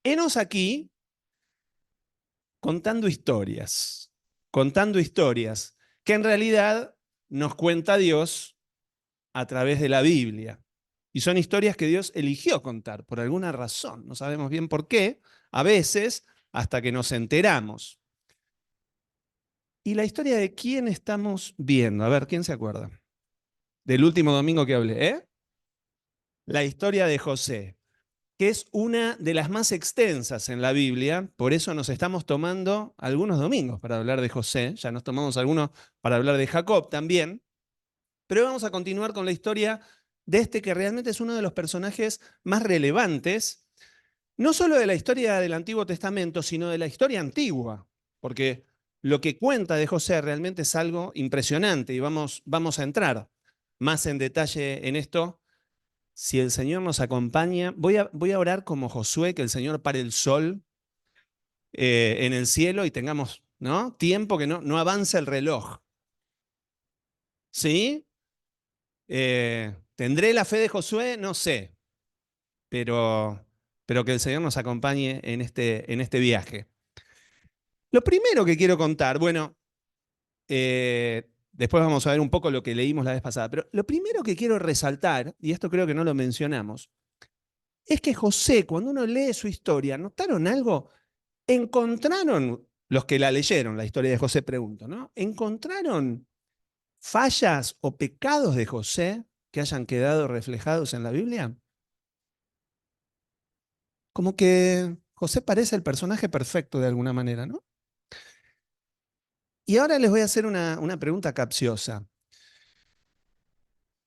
Henos aquí contando historias, que en realidad nos cuenta Dios a través de la Biblia. Y son historias que Dios eligió contar por alguna razón. No sabemos bien por qué, a veces, hasta que nos enteramos. ¿Y la historia de quién estamos viendo? A ver, ¿quién se acuerda? Del último domingo que hablé, ¿eh? La historia de José, que es una de las más extensas en la Biblia, por eso nos estamos tomando algunos domingos para hablar de José, ya nos tomamos algunos para hablar de Jacob también, pero vamos a continuar con la historia de este que realmente es uno de los personajes más relevantes, no solo de la historia del Antiguo Testamento, sino de la historia antigua, porque lo que cuenta de José realmente es algo impresionante y vamos a entrar más en detalle en esto. Si el Señor nos acompaña, voy a orar como Josué, que el Señor pare el sol en el cielo y tengamos, ¿no?, tiempo que no avance el reloj. ¿Sí? ¿Tendré la fe de Josué? No sé, pero que el Señor nos acompañe en este viaje. Lo primero que quiero contar, bueno, después vamos a ver un poco lo que leímos la vez pasada, pero lo primero que quiero resaltar, y esto creo que no lo mencionamos, es que José, cuando uno lee su historia, ¿notaron algo? ¿Encontraron, los que la leyeron, la historia de José, pregunto, ¿no? ¿Encontraron fallas o pecados de José que hayan quedado reflejados en la Biblia? Como que José parece el personaje perfecto de alguna manera, ¿no? Y ahora les voy a hacer una pregunta capciosa.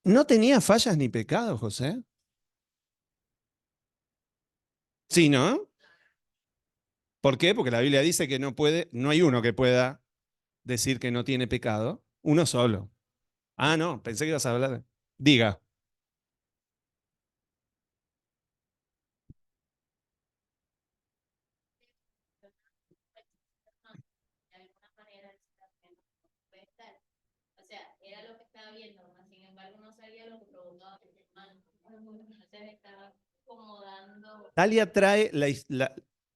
¿No tenía fallas ni pecados, José? Sí, ¿no? ¿Por qué? Porque la Biblia dice que no hay uno que pueda decir que no tiene pecado. Uno solo. Ah, no, pensé que ibas a hablar. Diga. Talia trae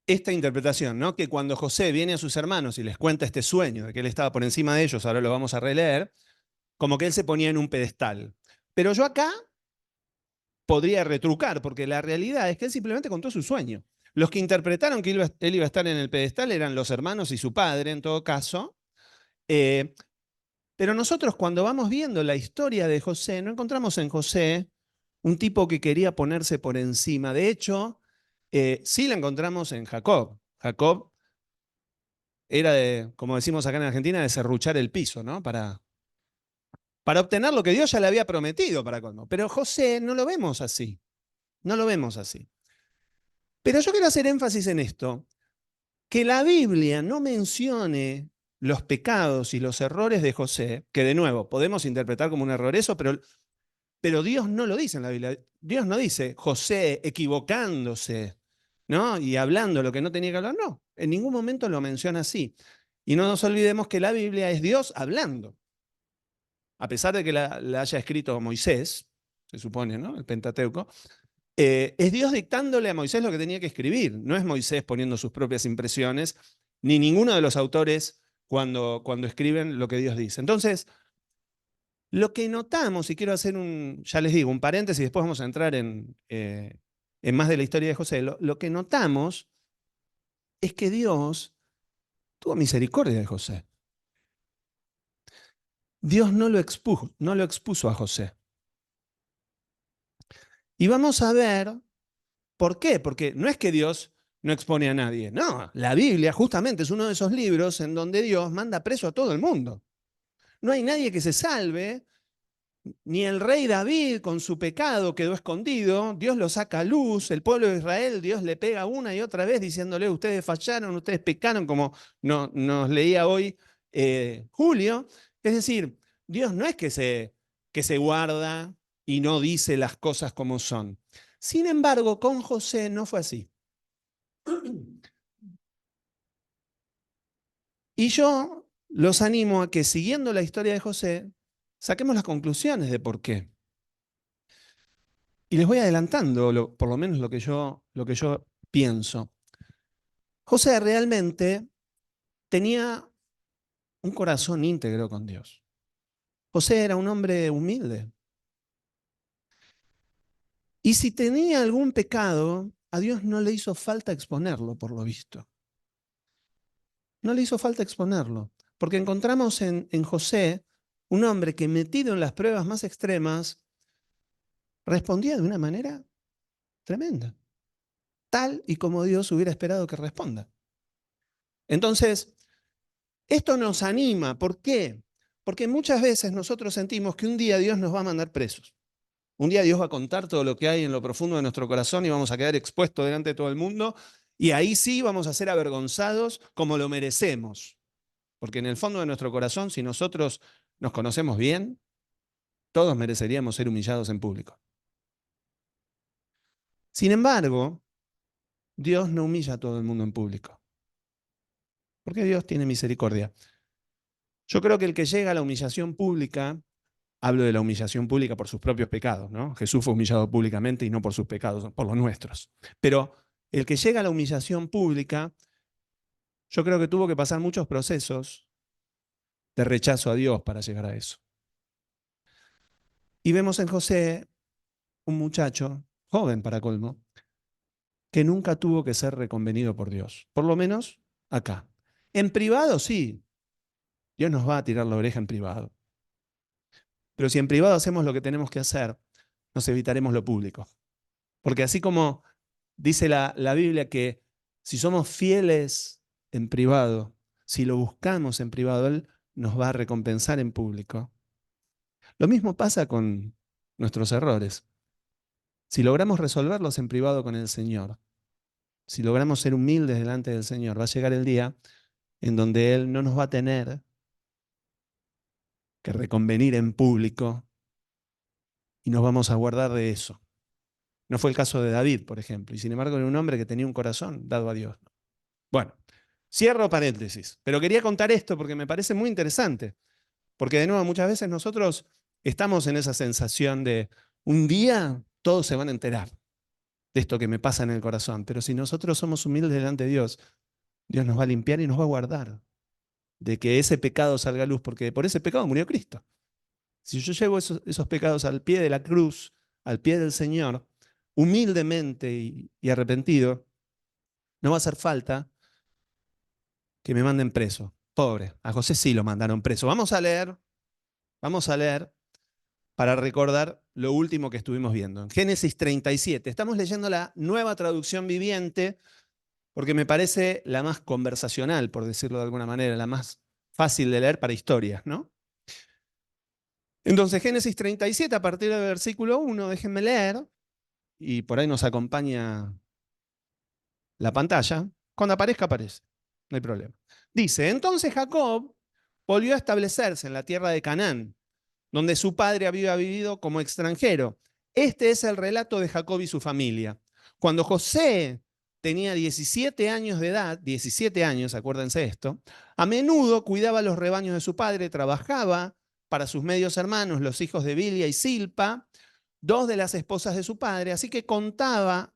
esta interpretación, ¿no? Que cuando José viene a sus hermanos y les cuenta este sueño de que él estaba por encima de ellos, ahora lo vamos a releer, como que él se ponía en un pedestal. Pero yo acá podría retrucar, porque la realidad es que él simplemente contó su sueño. Los que interpretaron que él iba a estar en el pedestal eran los hermanos y su padre, en todo caso. Eh, pero nosotros cuando vamos viendo la historia de José, no encontramos en José un tipo que quería ponerse por encima. De hecho, sí la encontramos en Jacob. Jacob era de, como decimos acá en Argentina, de serruchar el piso, ¿no? Para obtener lo que Dios ya le había prometido para colmo. Pero José no lo vemos así. No lo vemos así. Pero yo quiero hacer énfasis en esto, que la Biblia no mencione los pecados y los errores de José, que de nuevo podemos interpretar como un error eso, pero Dios no lo dice en la Biblia. Dios no dice José equivocándose, ¿no? Y hablando lo que no tenía que hablar. No, en ningún momento lo menciona así. Y no nos olvidemos que la Biblia es Dios hablando. A pesar de que la haya escrito Moisés, se supone, ¿no? El Pentateuco, es Dios dictándole a Moisés lo que tenía que escribir. No es Moisés poniendo sus propias impresiones, ni ninguno de los autores cuando escriben lo que Dios dice. Entonces, lo que notamos, y quiero hacer ya les digo, un paréntesis, y después vamos a entrar en más de la historia de José, lo que notamos es que Dios tuvo misericordia de José. Dios no lo expuso a José. Y vamos a ver por qué, porque no es que Dios no expone a nadie, no, la Biblia justamente es uno de esos libros en donde Dios manda preso a todo el mundo. No hay nadie que se salve. Ni el rey David con su pecado quedó escondido, Dios lo saca a luz, el pueblo de Israel, Dios le pega una y otra vez diciéndole, ustedes fallaron, ustedes pecaron, como nos leía hoy Julio. Es decir, Dios no es que se guarda y no dice las cosas como son. Sin embargo, con José no fue así. Y yo los animo a que siguiendo la historia de José, saquemos las conclusiones de por qué. Y les voy adelantando por lo menos lo que yo pienso. José realmente tenía un corazón íntegro con Dios. José era un hombre humilde. Y si tenía algún pecado, a Dios no le hizo falta exponerlo, por lo visto. No le hizo falta exponerlo, porque encontramos en José un hombre que metido en las pruebas más extremas, respondía de una manera tremenda, tal y como Dios hubiera esperado que responda. Entonces, esto nos anima. ¿Por qué? Porque muchas veces nosotros sentimos que un día Dios nos va a mandar presos. Un día Dios va a contar todo lo que hay en lo profundo de nuestro corazón y vamos a quedar expuestos delante de todo el mundo. Y ahí sí vamos a ser avergonzados como lo merecemos. Porque en el fondo de nuestro corazón, si nosotros nos conocemos bien, todos mereceríamos ser humillados en público. Sin embargo, Dios no humilla a todo el mundo en público. Porque Dios tiene misericordia. Yo creo que el que llega a la humillación pública, hablo de la humillación pública por sus propios pecados, ¿no? Jesús fue humillado públicamente y no por sus pecados, por los nuestros. Pero el que llega a la humillación pública, yo creo que tuvo que pasar muchos procesos de rechazo a Dios para llegar a eso. Y vemos en José un muchacho, joven para colmo, que nunca tuvo que ser reconvenido por Dios. Por lo menos acá. En privado sí, Dios nos va a tirar la oreja en privado. Pero si en privado hacemos lo que tenemos que hacer, nos evitaremos lo público. Porque así como dice la Biblia que si somos fieles en privado, si lo buscamos en privado, Él nos va a recompensar en público. Lo mismo pasa con nuestros errores. Si logramos resolverlos en privado con el Señor, si logramos ser humildes delante del Señor, va a llegar el día en donde Él no nos va a tener que reconvenir en público y nos vamos a guardar de eso. No fue el caso de David, por ejemplo, y sin embargo era un hombre que tenía un corazón dado a Dios. Bueno, cierro paréntesis, pero quería contar esto porque me parece muy interesante, porque de nuevo muchas veces nosotros estamos en esa sensación de un día todos se van a enterar de esto que me pasa en el corazón, pero si nosotros somos humildes delante de Dios, Dios nos va a limpiar y nos va a guardar de que ese pecado salga a luz, porque por ese pecado murió Cristo. Si yo llevo esos pecados al pie de la cruz, al pie del Señor, humildemente y arrepentido, no va a hacer falta que me manden preso. Pobre, a José sí lo mandaron preso. Vamos a leer para recordar lo último que estuvimos viendo. En Génesis 37, estamos leyendo la Nueva Traducción Viviente, porque me parece la más conversacional, por decirlo de alguna manera, la más fácil de leer para historias, ¿no? Entonces, Génesis 37, a partir del versículo 1, déjenme leer, y por ahí nos acompaña la pantalla. Cuando aparezca, aparece. No hay problema. Dice, entonces Jacob volvió a establecerse en la tierra de Canaán, donde su padre había vivido como extranjero. Este es el relato de Jacob y su familia. Cuando José tenía 17 años de edad, 17 años, acuérdense esto, a menudo cuidaba los rebaños de su padre, trabajaba para sus medios hermanos, los hijos de Bilia y Silpa, dos de las esposas de su padre, así que contaba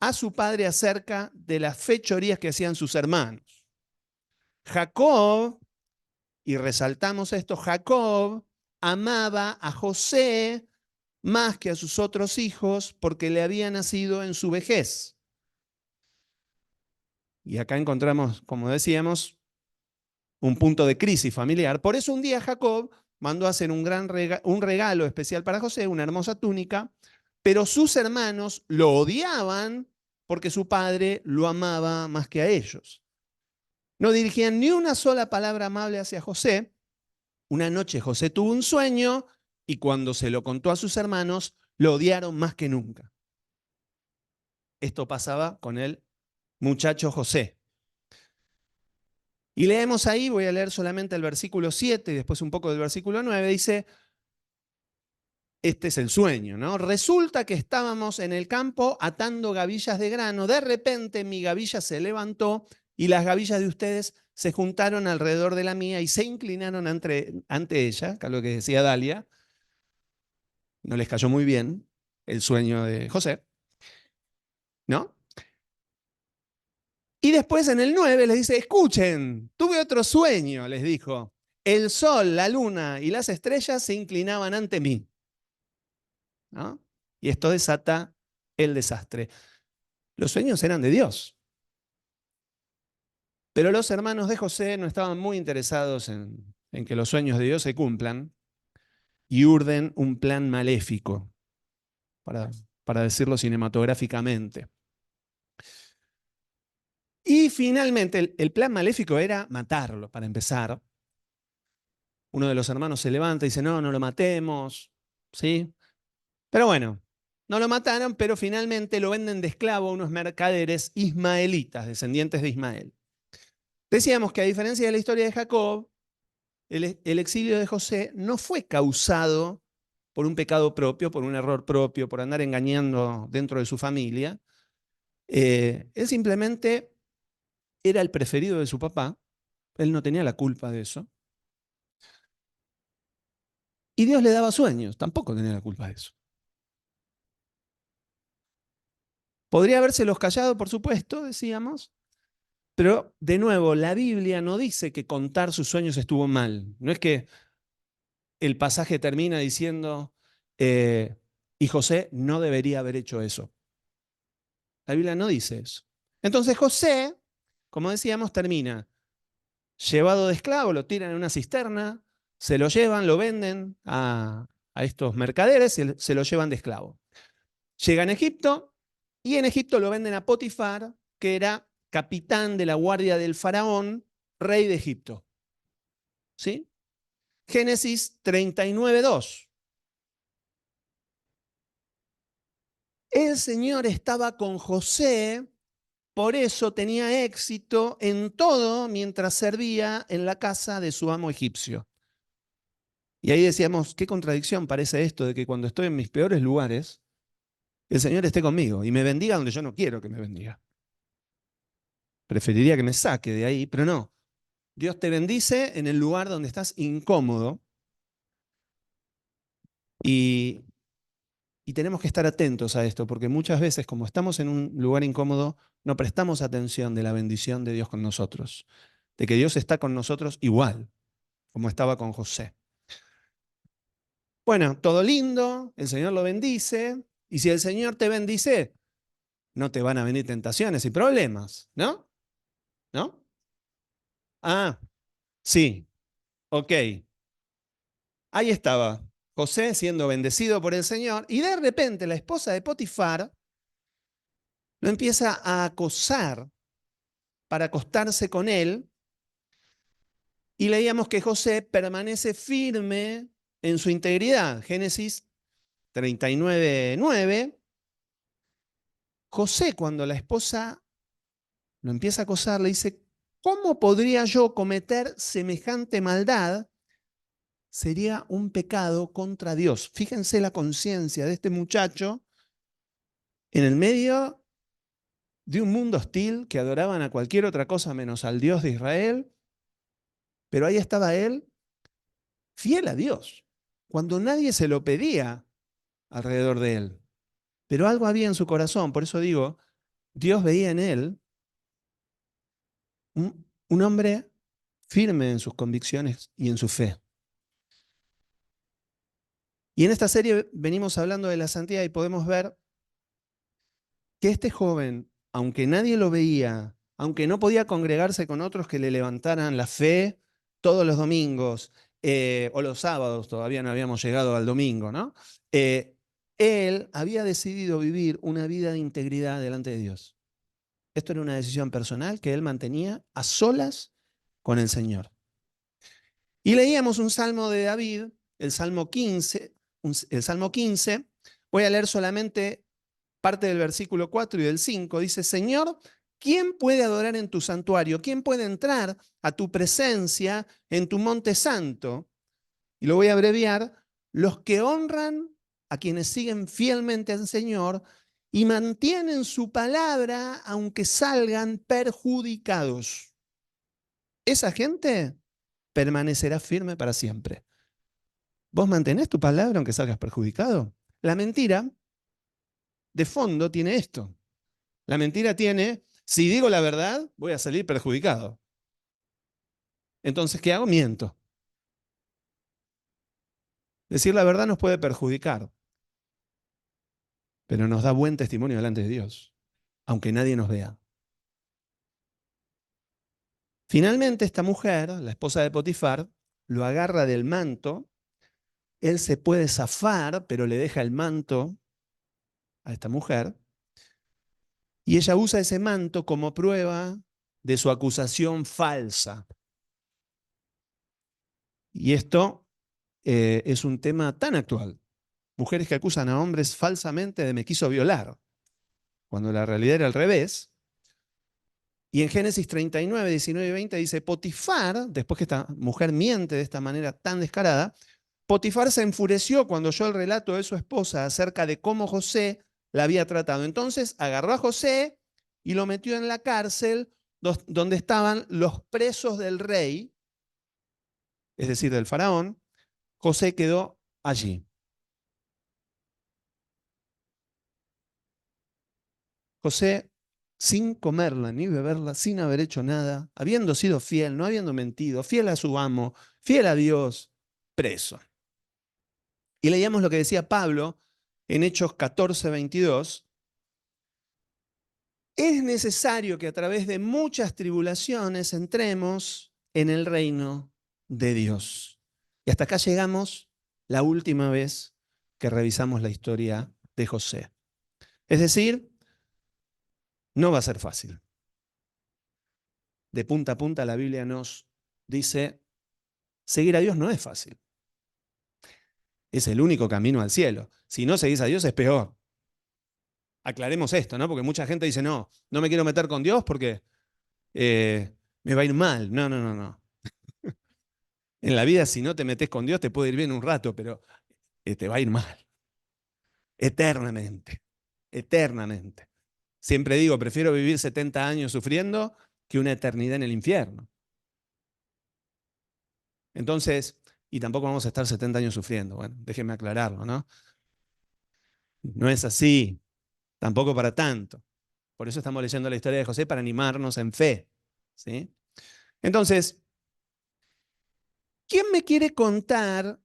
a su padre acerca de las fechorías que hacían sus hermanos. Jacob, y resaltamos esto, Jacob amaba a José más que a sus otros hijos porque le había nacido en su vejez. Y acá encontramos, como decíamos, un punto de crisis familiar. Por eso un día Jacob mandó a hacer un regalo especial para José, una hermosa túnica, pero sus hermanos lo odiaban porque su padre lo amaba más que a ellos. No dirigían ni una sola palabra amable hacia José. Una noche José tuvo un sueño y cuando se lo contó a sus hermanos, lo odiaron más que nunca. Esto pasaba con el muchacho José. Y leemos ahí, voy a leer solamente el versículo 7 y después un poco del versículo 9, dice, este es el sueño, ¿no? Resulta que estábamos en el campo atando gavillas de grano, de repente mi gavilla se levantó y las gavillas de ustedes se juntaron alrededor de la mía y se inclinaron ante ella, que es lo que decía Dalia, no les cayó muy bien el sueño de José, ¿no? Y después en el 9 les dice, escuchen, tuve otro sueño, les dijo. El sol, la luna y las estrellas se inclinaban ante mí, ¿no? Y esto desata el desastre. Los sueños eran de Dios. Pero los hermanos de José no estaban muy interesados en que los sueños de Dios se cumplan y urden un plan maléfico, para, para decirlo cinematográficamente. Y finalmente el plan maléfico era matarlo, para empezar. Uno de los hermanos se levanta y dice, no, no lo matemos, ¿sí? Pero bueno, no lo mataron, pero finalmente lo venden de esclavo a unos mercaderes ismaelitas, descendientes de Ismael. Decíamos que a diferencia de la historia de Jacob, el exilio de José no fue causado por un pecado propio, por un error propio, por andar engañando dentro de su familia. Él simplemente era el preferido de su papá, él no tenía la culpa de eso. Y Dios le daba sueños, tampoco tenía la culpa de eso. Podría habérselos callado, por supuesto, decíamos, pero de nuevo, la Biblia no dice que contar sus sueños estuvo mal. No es que el pasaje termina diciendo, y José no debería haber hecho eso. La Biblia no dice eso. Entonces José, como decíamos, termina llevado de esclavo, lo tiran en una cisterna, se lo llevan, lo venden a estos mercaderes, se lo llevan de esclavo. Llega en Egipto y en Egipto lo venden a Potifar, que era capitán de la guardia del faraón, rey de Egipto. ¿Sí? Génesis 39:2. El Señor estaba con José, por eso tenía éxito en todo mientras servía en la casa de su amo egipcio. Y ahí decíamos, qué contradicción parece esto de que cuando estoy en mis peores lugares, el Señor esté conmigo y me bendiga donde yo no quiero que me bendiga. Preferiría que me saque de ahí, pero no. Dios te bendice en el lugar donde estás incómodo y, y tenemos que estar atentos a esto, porque muchas veces, como estamos en un lugar incómodo, no prestamos atención de la bendición de Dios con nosotros, de que Dios está con nosotros igual, como estaba con José. Bueno, todo lindo, el Señor lo bendice, y si el Señor te bendice, no te van a venir tentaciones y problemas, ¿no? ¿No? Ah, sí, ok. Ahí estaba José siendo bendecido por el Señor, y de repente la esposa de Potifar lo empieza a acosar para acostarse con él, y leíamos que José permanece firme en su integridad. Génesis 39:9. José, cuando la esposa lo empieza a acosar, le dice, ¿cómo podría yo cometer semejante maldad? Sería un pecado contra Dios. Fíjense la conciencia de este muchacho en el medio de un mundo hostil que adoraban a cualquier otra cosa menos al Dios de Israel, pero ahí estaba él, fiel a Dios, cuando nadie se lo pedía alrededor de él. Pero algo había en su corazón, por eso digo, Dios veía en él un hombre firme en sus convicciones y en su fe. Y en esta serie venimos hablando de la santidad y podemos ver que este joven, aunque nadie lo veía, aunque no podía congregarse con otros que le levantaran la fe todos los domingos, o los sábados, todavía no habíamos llegado al domingo, ¿no? Él había decidido vivir una vida de integridad delante de Dios. Esto era una decisión personal que él mantenía a solas con el Señor. Y leíamos un salmo de David, el Salmo 15, el Salmo 15. Voy a leer solamente parte del versículo 4 y del 5. Dice, Señor, ¿quién puede adorar en tu santuario? ¿Quién puede entrar a tu presencia en tu monte santo? Y lo voy a abreviar, los que honran a quienes siguen fielmente al Señor y mantienen su palabra aunque salgan perjudicados. Esa gente permanecerá firme para siempre. ¿Vos mantenés tu palabra aunque salgas perjudicado? La mentira, de fondo, tiene esto. La mentira tiene, Si digo la verdad, voy a salir perjudicado. Entonces, ¿qué hago? Miento. Decir la verdad nos puede perjudicar, pero nos da buen testimonio delante de Dios, aunque nadie nos vea. Finalmente, esta mujer, la esposa de Potifar, lo agarra del manto. Él se puede zafar, pero le deja el manto a esta mujer. Y ella usa ese manto como prueba de su acusación falsa. Y esto es un tema tan actual. Mujeres que acusan a hombres falsamente de me quiso violar, cuando la realidad era al revés. Y en Génesis 39, 19 y 20 dice, Potifar, después que esta mujer miente de esta manera tan descarada, Potifar se enfureció cuando oyó el relato de su esposa acerca de cómo José la había tratado. Entonces agarró a José y lo metió en la cárcel donde estaban los presos del rey, es decir, del faraón. José quedó allí. José, sin comerla ni beberla, sin haber hecho nada, habiendo sido fiel, no habiendo mentido, fiel a su amo, fiel a Dios, preso. Y leíamos lo que decía Pablo en Hechos 14, 22. Es necesario que a través de muchas tribulaciones entremos en el reino de Dios. Y hasta acá llegamos la última vez que revisamos la historia de José. Es decir, no va a ser fácil. De punta a punta la Biblia nos dice, seguir a Dios no es fácil. Es el único camino al cielo. Si no seguís a Dios es peor. Aclaremos esto, ¿no? Porque mucha gente dice, no, no me quiero meter con Dios porque me va a ir mal. No, no, no, no. En la vida, si no te metes con Dios, te puede ir bien un rato, pero te va a ir mal. Eternamente. Eternamente. Siempre digo, prefiero vivir 70 años sufriendo que una eternidad en el infierno. Entonces, y tampoco vamos a estar 70 años sufriendo. Bueno, déjenme aclararlo, ¿no? No es así. Tampoco para tanto. Por eso estamos leyendo la historia de José para animarnos en fe. ¿Sí? Entonces, ¿quién me quiere contar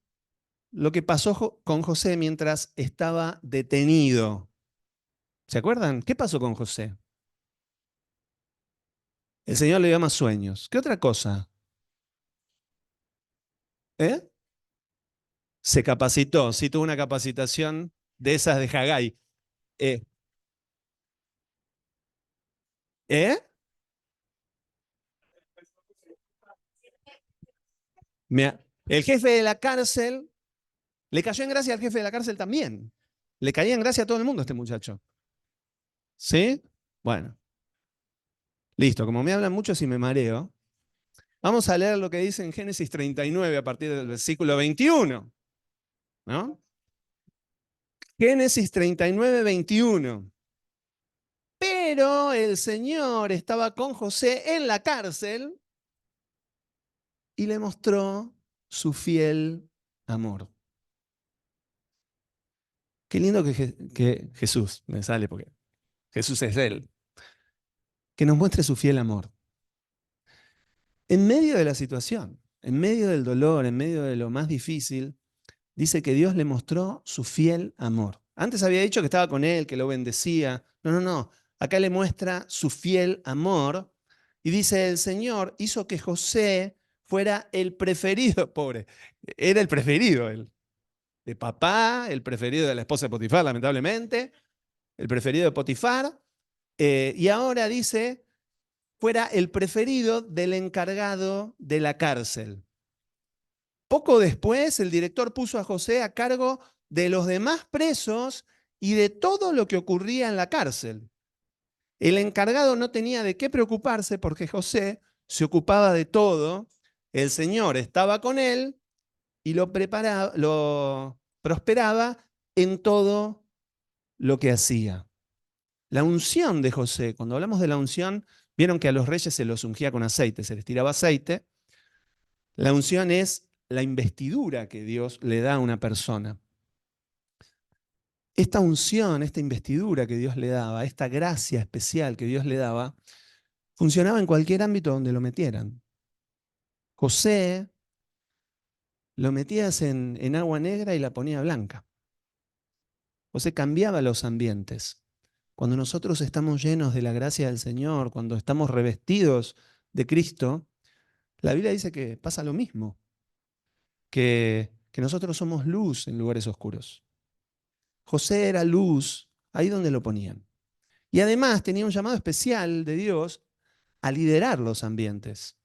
lo que pasó con José mientras estaba detenido? ¿Se acuerdan? ¿Qué pasó con José? El Señor le dio más sueños. ¿Qué otra cosa? ¿Eh? Se capacitó, sí tuvo una capacitación de esas de Haggai. ¿Eh? ¿Eh? El jefe de la cárcel, le cayó en gracia al jefe de la cárcel también. Le caía en gracia a todo el mundo este muchacho. ¿Sí? Bueno, listo. Como me hablan mucho, si me mareo, vamos a leer lo que dice en Génesis 39 a partir del versículo 21. ¿No? Génesis 39, 21. Pero el Señor estaba con José en la cárcel y le mostró su fiel amor. Qué lindo que Jesús, me sale porque Jesús es Él, que nos muestre su fiel amor. En medio de la situación, en medio del dolor, en medio de lo más difícil, dice que Dios le mostró su fiel amor. Antes había dicho que estaba con Él, que lo bendecía. No, no, no. Acá le muestra su fiel amor y dice, el Señor hizo que José fuera el preferido, pobre, era el preferido él, de papá, el preferido de la esposa de Potifar, lamentablemente, el preferido de Potifar, y ahora dice, fuera el preferido del encargado de la cárcel. Poco después, el director puso a José a cargo de los demás presos y de todo lo que ocurría en la cárcel. El encargado no tenía de qué preocuparse porque José se ocupaba de todo, el Señor estaba con él y lo prosperaba en todo lo que hacía. La unción de José, cuando hablamos de la unción, vieron que a los reyes se los ungía con aceite, se les tiraba aceite. La unción es la investidura que Dios le da a una persona. esta unción, esta investidura que Dios le daba, esta gracia especial que Dios le daba, funcionaba en cualquier ámbito donde lo metieran. José lo metías en agua negra y la ponía blanca. José cambiaba los ambientes. Cuando nosotros estamos llenos de la gracia del Señor, cuando estamos revestidos de Cristo, la Biblia dice que pasa lo mismo, que nosotros somos luz en lugares oscuros. José era luz ahí donde lo ponían. Y además tenía un llamado especial de Dios a liderar los ambientes,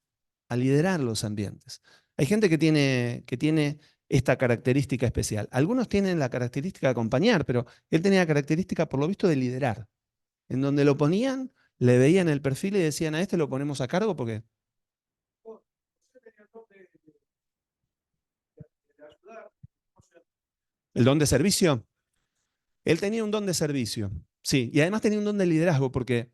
a liderar los ambientes. Hay gente que tiene esta característica especial. Algunos tienen la característica de acompañar, pero él tenía la característica, por lo visto, de liderar. En donde lo ponían, le veían el perfil y decían, a este lo ponemos a cargo porque... ¿El don de servicio? Él tenía un don de servicio, sí, y además tenía un don de liderazgo, porque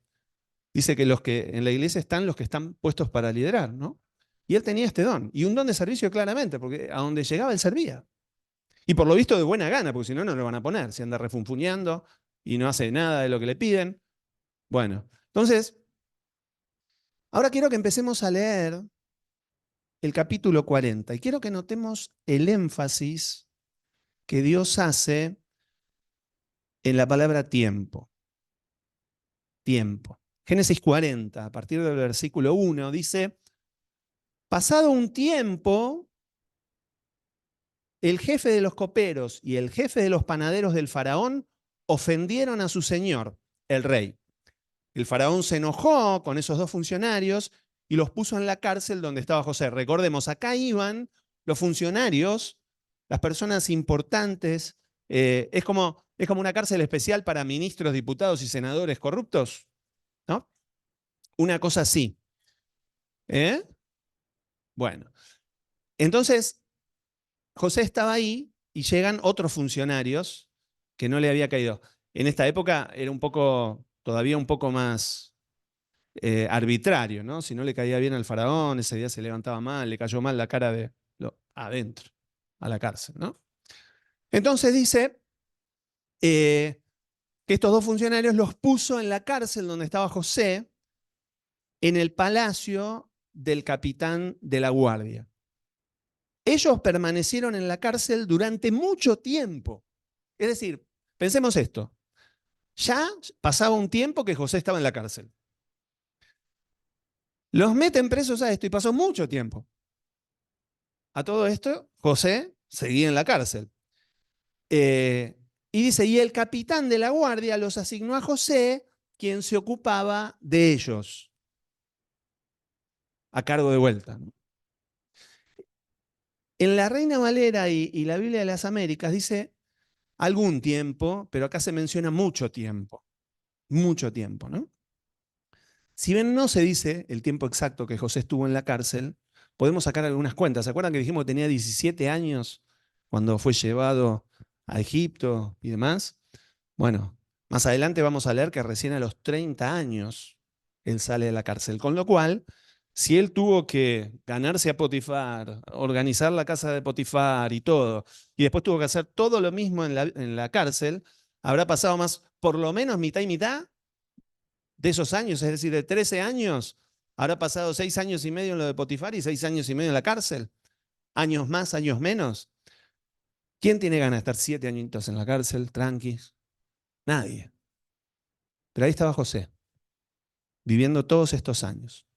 dice que los que en la iglesia están los que están puestos para liderar, ¿no? Y él tenía este don, y un don de servicio claramente, porque a donde llegaba él servía. Y por lo visto de buena gana, porque si no, no lo van a poner, si anda refunfuñando y no hace nada de lo que le piden. Bueno, entonces, ahora quiero que empecemos a leer el capítulo 40 y quiero que notemos el énfasis que Dios hace en la palabra tiempo. Tiempo. Génesis 40, a partir del versículo 1, dice, pasado un tiempo, el jefe de los coperos y el jefe de los panaderos del faraón ofendieron a su señor, el rey. El faraón se enojó con esos dos funcionarios y los puso en la cárcel donde estaba José. Recordemos, acá iban los funcionarios, las personas importantes. Es como una cárcel especial para ministros, diputados y senadores corruptos, ¿no? Una cosa así. ¿Eh? Bueno, entonces José estaba ahí y llegan otros funcionarios que no le había caído. En esta época era todavía un poco más arbitrario, ¿no? Si no le caía bien al faraón, ese día se levantaba mal, le cayó mal la cara de adentro, a la cárcel, ¿no? Entonces dice que estos dos funcionarios los puso en la cárcel donde estaba José, en el palacio del capitán de la guardia. Ellos permanecieron en la cárcel durante mucho tiempo. Es decir, pensemos esto. Ya pasaba un tiempo que José estaba en la cárcel. Los meten presos a esto y pasó mucho tiempo. A todo esto, José seguía en la cárcel. Y dice, y el capitán de la guardia los asignó a José, quien se ocupaba de ellos, a cargo de vuelta, ¿no? En la Reina Valera y la Biblia de las Américas dice algún tiempo, pero acá se menciona mucho tiempo, ¿no? Si bien no se dice el tiempo exacto que José estuvo en la cárcel, podemos sacar algunas cuentas. ¿Se acuerdan que dijimos que tenía 17 años cuando fue llevado a Egipto y demás? Bueno, más adelante vamos a leer que recién a los 30 años él sale de la cárcel. Con lo cual, si él tuvo que ganarse a Potifar, organizar la casa de Potifar y todo, y después tuvo que hacer todo lo mismo en la cárcel, habrá pasado más, por lo menos mitad y mitad de esos años, es decir, de 13 años, habrá pasado 6 años y medio en lo de Potifar y 6 años y medio en la cárcel. Años más, años menos. ¿Quién tiene ganas de estar 7 añitos en la cárcel, tranquis? Nadie. Pero ahí estaba José, viviendo todos estos años.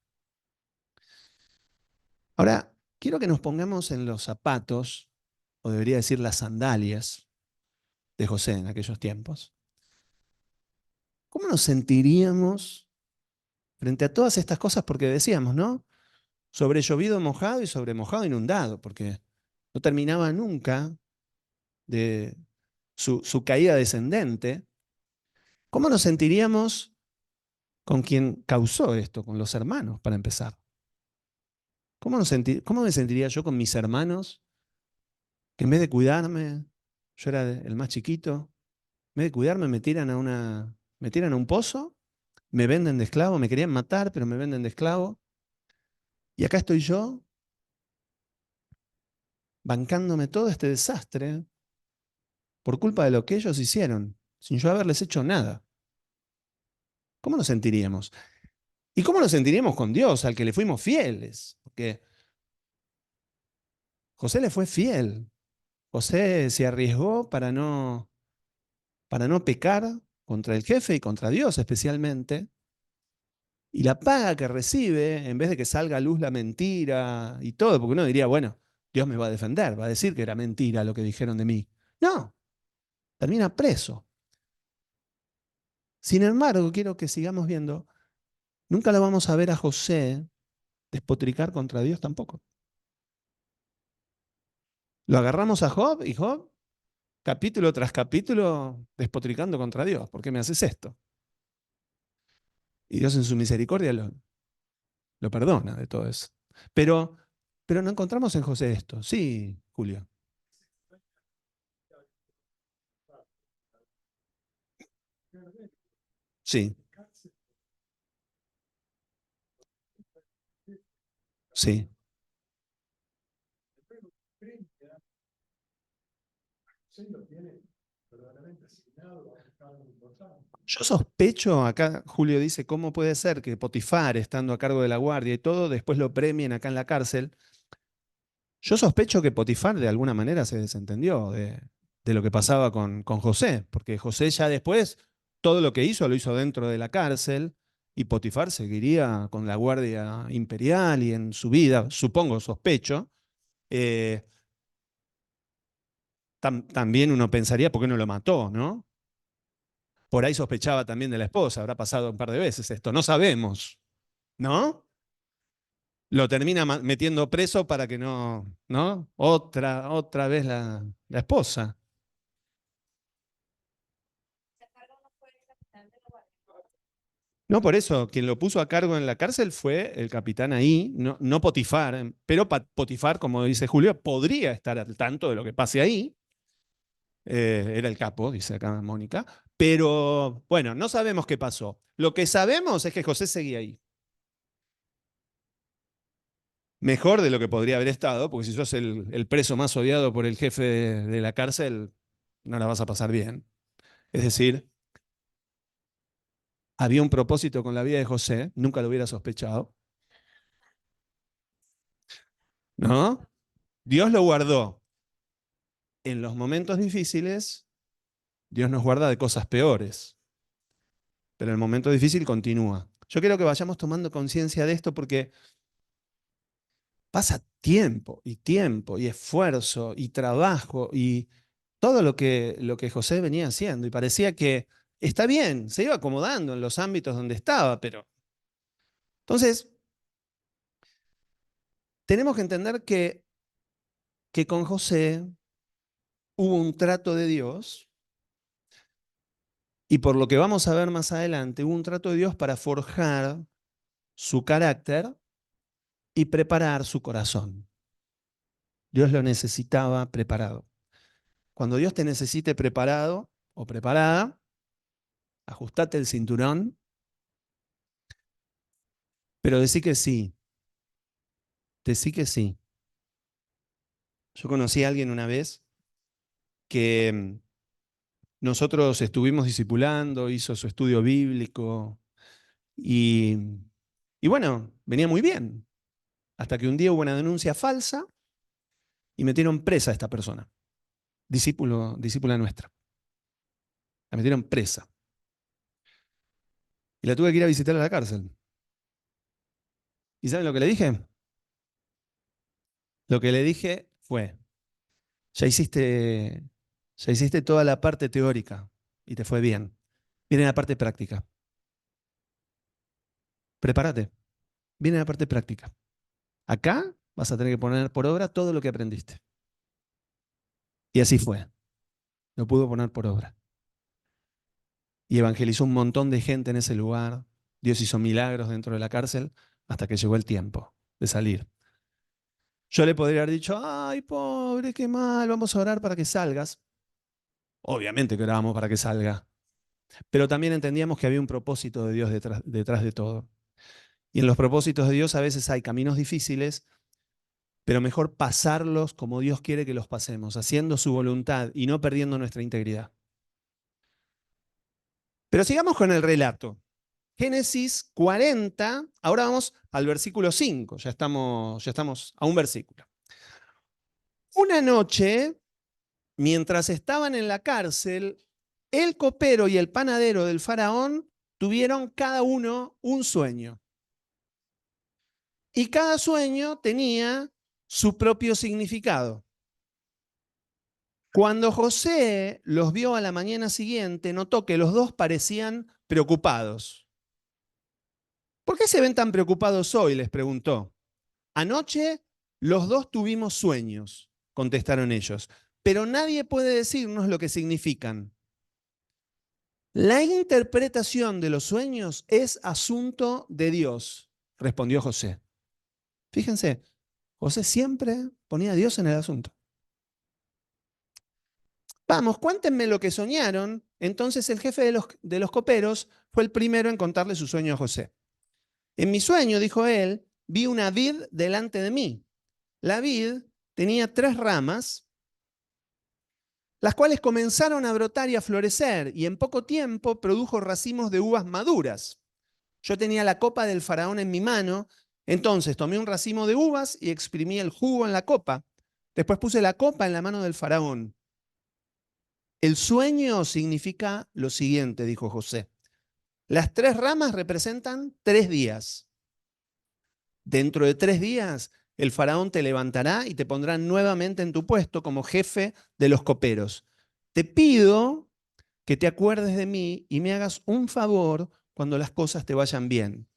Ahora, quiero que nos pongamos en los zapatos, o debería decir las sandalias, de José en aquellos tiempos. ¿Cómo nos sentiríamos frente a todas estas cosas? Porque decíamos, ¿no? Sobre llovido mojado y sobre mojado inundado, porque no terminaba nunca de su caída descendente. ¿Cómo nos sentiríamos con quien causó esto, con los hermanos, para empezar? ¿Cómo me sentiría yo con mis hermanos que en vez de cuidarme, yo era el más chiquito, en vez de cuidarme me tiran a un pozo, me venden de esclavo, me querían matar, pero me venden de esclavo, y acá estoy yo, bancándome todo este desastre, por culpa de lo que ellos hicieron, sin yo haberles hecho nada. ¿Cómo nos sentiríamos? ¿Y cómo nos sentiríamos con Dios, al que le fuimos fieles? Porque José le fue fiel. José se arriesgó para no pecar contra el jefe y contra Dios especialmente. Y la paga que recibe, en vez de que salga a luz la mentira y todo, porque uno diría, bueno, Dios me va a defender, va a decir que era mentira lo que dijeron de mí. No, termina preso. Sin embargo, quiero que sigamos viendo, nunca lo vamos a ver a José despotricar contra Dios tampoco. Lo agarramos a Job y Job, capítulo tras capítulo, despotricando contra Dios. ¿Por qué me haces esto? Y Dios en su misericordia lo perdona de todo eso. Pero, pero no encontramos en José esto. Sí, Julio. Sí, sí. Yo sospecho, acá Julio dice, ¿cómo puede ser que Potifar, estando a cargo de la guardia y todo, después lo premien acá en la cárcel? Yo sospecho que Potifar de alguna manera se desentendió de lo que pasaba con José, porque José ya después todo lo que hizo lo hizo dentro de la cárcel y Potifar seguiría con la guardia imperial y en su vida, supongo, sospecho. eh, también uno pensaría, ¿por qué no lo mató, no? Por ahí sospechaba también de la esposa, habrá pasado un par de veces esto, no sabemos, ¿no? Lo termina metiendo preso para que no, ¿no? Otra vez la esposa. No, por eso, quien lo puso a cargo en la cárcel fue el capitán ahí, no, no Potifar, pero Potifar, como dice Julio, podría estar al tanto de lo que pase ahí. Era el capo, dice acá Mónica. Pero bueno, no sabemos qué pasó. Lo que sabemos es que José seguía ahí. Mejor de lo que podría haber estado, porque si sos el preso más odiado por el jefe de la cárcel, no la vas a pasar bien. Es decir, había un propósito con la vida de José, nunca lo hubiera sospechado, ¿no? Dios lo guardó en los momentos difíciles, Dios nos guarda de cosas peores, pero el momento difícil continúa. Yo quiero que vayamos tomando conciencia de esto porque pasa tiempo y esfuerzo y trabajo y todo lo que José venía haciendo y parecía que está bien, se iba acomodando en los ámbitos donde estaba, pero entonces tenemos que entender que con José hubo un trato de Dios y por lo que vamos a ver más adelante, hubo un trato de Dios para forjar su carácter y preparar su corazón. Dios lo necesitaba preparado. Cuando Dios te necesite preparado o preparada, ajustate el cinturón, pero decí que sí, decí que sí. Yo conocí a alguien una vez que nosotros estuvimos discipulando, hizo su estudio bíblico y, y bueno, venía muy bien. Hasta que un día hubo una denuncia falsa y metieron presa a esta persona, discípula nuestra. La metieron presa. Y la tuve que ir a visitar a la cárcel. ¿Y saben lo que le dije? Lo que le dije fue, ya hiciste, ya hiciste toda la parte teórica y te fue bien. Viene la parte práctica. Prepárate. Viene la parte práctica. Acá vas a tener que poner por obra todo lo que aprendiste. Y así fue. Lo pudo poner por obra. Y evangelizó un montón de gente en ese lugar. Dios hizo milagros dentro de la cárcel hasta que llegó el tiempo de salir. Yo le podría haber dicho, ay, pobre, qué mal, vamos a orar para que salgas. Obviamente que orábamos para que salga. Pero también entendíamos que había un propósito de Dios detrás de todo. Y en los propósitos de Dios a veces hay caminos difíciles pero mejor pasarlos como Dios quiere que los pasemos, haciendo su voluntad y no perdiendo nuestra integridad. Pero sigamos con el relato. Génesis 40, ahora vamos al versículo 5, ya estamos a un versículo. Una noche, mientras estaban en la cárcel, el copero y el panadero del faraón tuvieron cada uno un sueño. Y cada sueño tenía su propio significado. Cuando José los vio a la mañana siguiente, notó que los dos parecían preocupados. ¿Por qué se ven tan preocupados hoy?, les preguntó. Anoche los dos tuvimos sueños, contestaron ellos, pero nadie puede decirnos lo que significan. La interpretación de los sueños es asunto de Dios, respondió José. Fíjense, José siempre ponía a Dios en el asunto. Vamos, cuéntenme lo que soñaron. Entonces el jefe de los coperos fue el primero en contarle su sueño a José. En mi sueño, dijo él, vi una vid delante de mí. La vid tenía 3 ramas, las cuales comenzaron a brotar y a florecer, y en poco tiempo produjo racimos de uvas maduras. Yo tenía la copa del faraón en mi mano, entonces tomé un racimo de uvas y exprimí el jugo en la copa. Después puse la copa en la mano del faraón. El sueño significa lo siguiente, dijo José. Las 3 ramas representan 3 días. Dentro de 3 días, el faraón te levantará y te pondrá nuevamente en tu puesto como jefe de los coperos. Te pido que te acuerdes de mí y me hagas un favor cuando las cosas te vayan bien.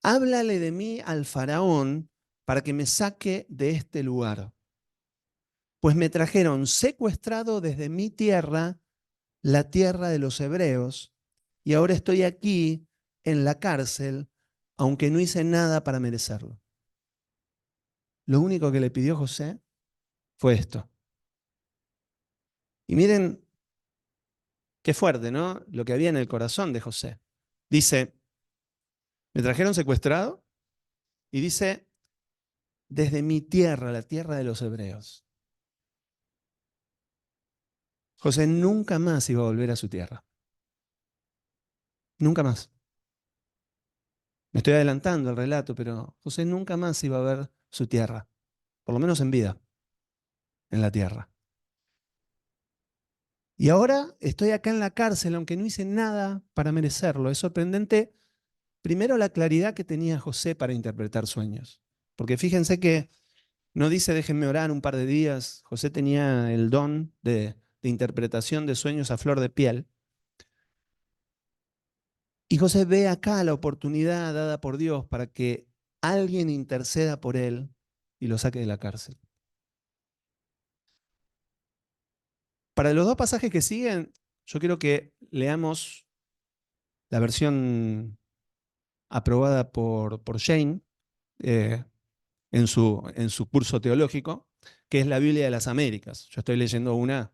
Háblale de mí al faraón para que me saque de este lugar. Pues me trajeron secuestrado desde mi tierra, la tierra de los hebreos, y ahora estoy aquí en la cárcel, aunque no hice nada para merecerlo. Lo único que le pidió José fue esto. Y miren qué fuerte, ¿no? Lo que había en el corazón de José. Dice, me trajeron secuestrado y dice, desde mi tierra, la tierra de los hebreos. José nunca más iba a volver a su tierra. Nunca más. Me estoy adelantando el relato, pero José nunca más iba a ver su tierra, por lo menos en vida, en la tierra. Y ahora estoy acá en la cárcel, aunque no hice nada para merecerlo. Es sorprendente, primero, la claridad que tenía José para interpretar sueños. Porque fíjense que no dice déjenme orar un par de días. José tenía el don de interpretación de sueños a flor de piel. Y José ve acá la oportunidad dada por Dios para que alguien interceda por él y lo saque de la cárcel. Para los 2 pasajes que siguen, yo quiero que leamos la versión aprobada por Jane en su curso teológico, que es la Biblia de las Américas. Yo estoy leyendo una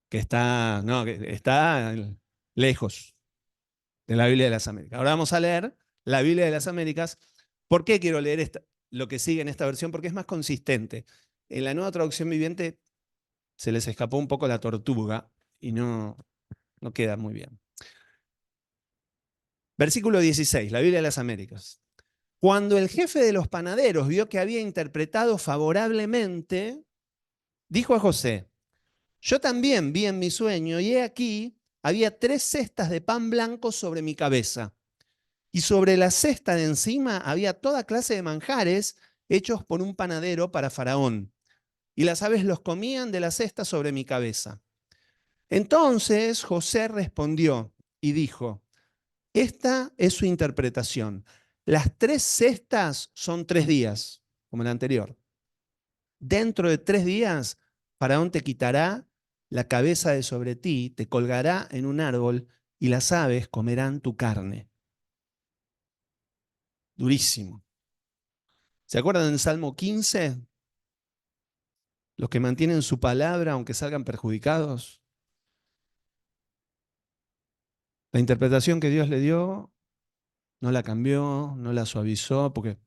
que está, no, que está lejos de la Biblia de las Américas. Ahora vamos a leer la Biblia de las Américas. ¿Por qué quiero leer lo que sigue en esta versión? Porque es más consistente. En la Nueva Traducción Viviente se les escapó un poco la tortuga y no queda muy bien. Versículo 16, la Biblia de las Américas. Cuando el jefe de los panaderos vio que había interpretado favorablemente, dijo a José, yo también vi en mi sueño y he aquí, había 3 cestas de pan blanco sobre mi cabeza. Y sobre la cesta de encima había toda clase de manjares hechos por un panadero para Faraón. Y las aves los comían de la cesta sobre mi cabeza. Entonces José respondió y dijo, esta es su interpretación. Las 3 cestas son 3 días, como la anterior. Dentro de 3 días, Faraón te quitará la cabeza de sobre ti, te colgará en un árbol y las aves comerán tu carne. Durísimo. ¿Se acuerdan del Salmo 15? Los que mantienen su palabra aunque salgan perjudicados. La interpretación que Dios le dio no la cambió, no la suavizó, porque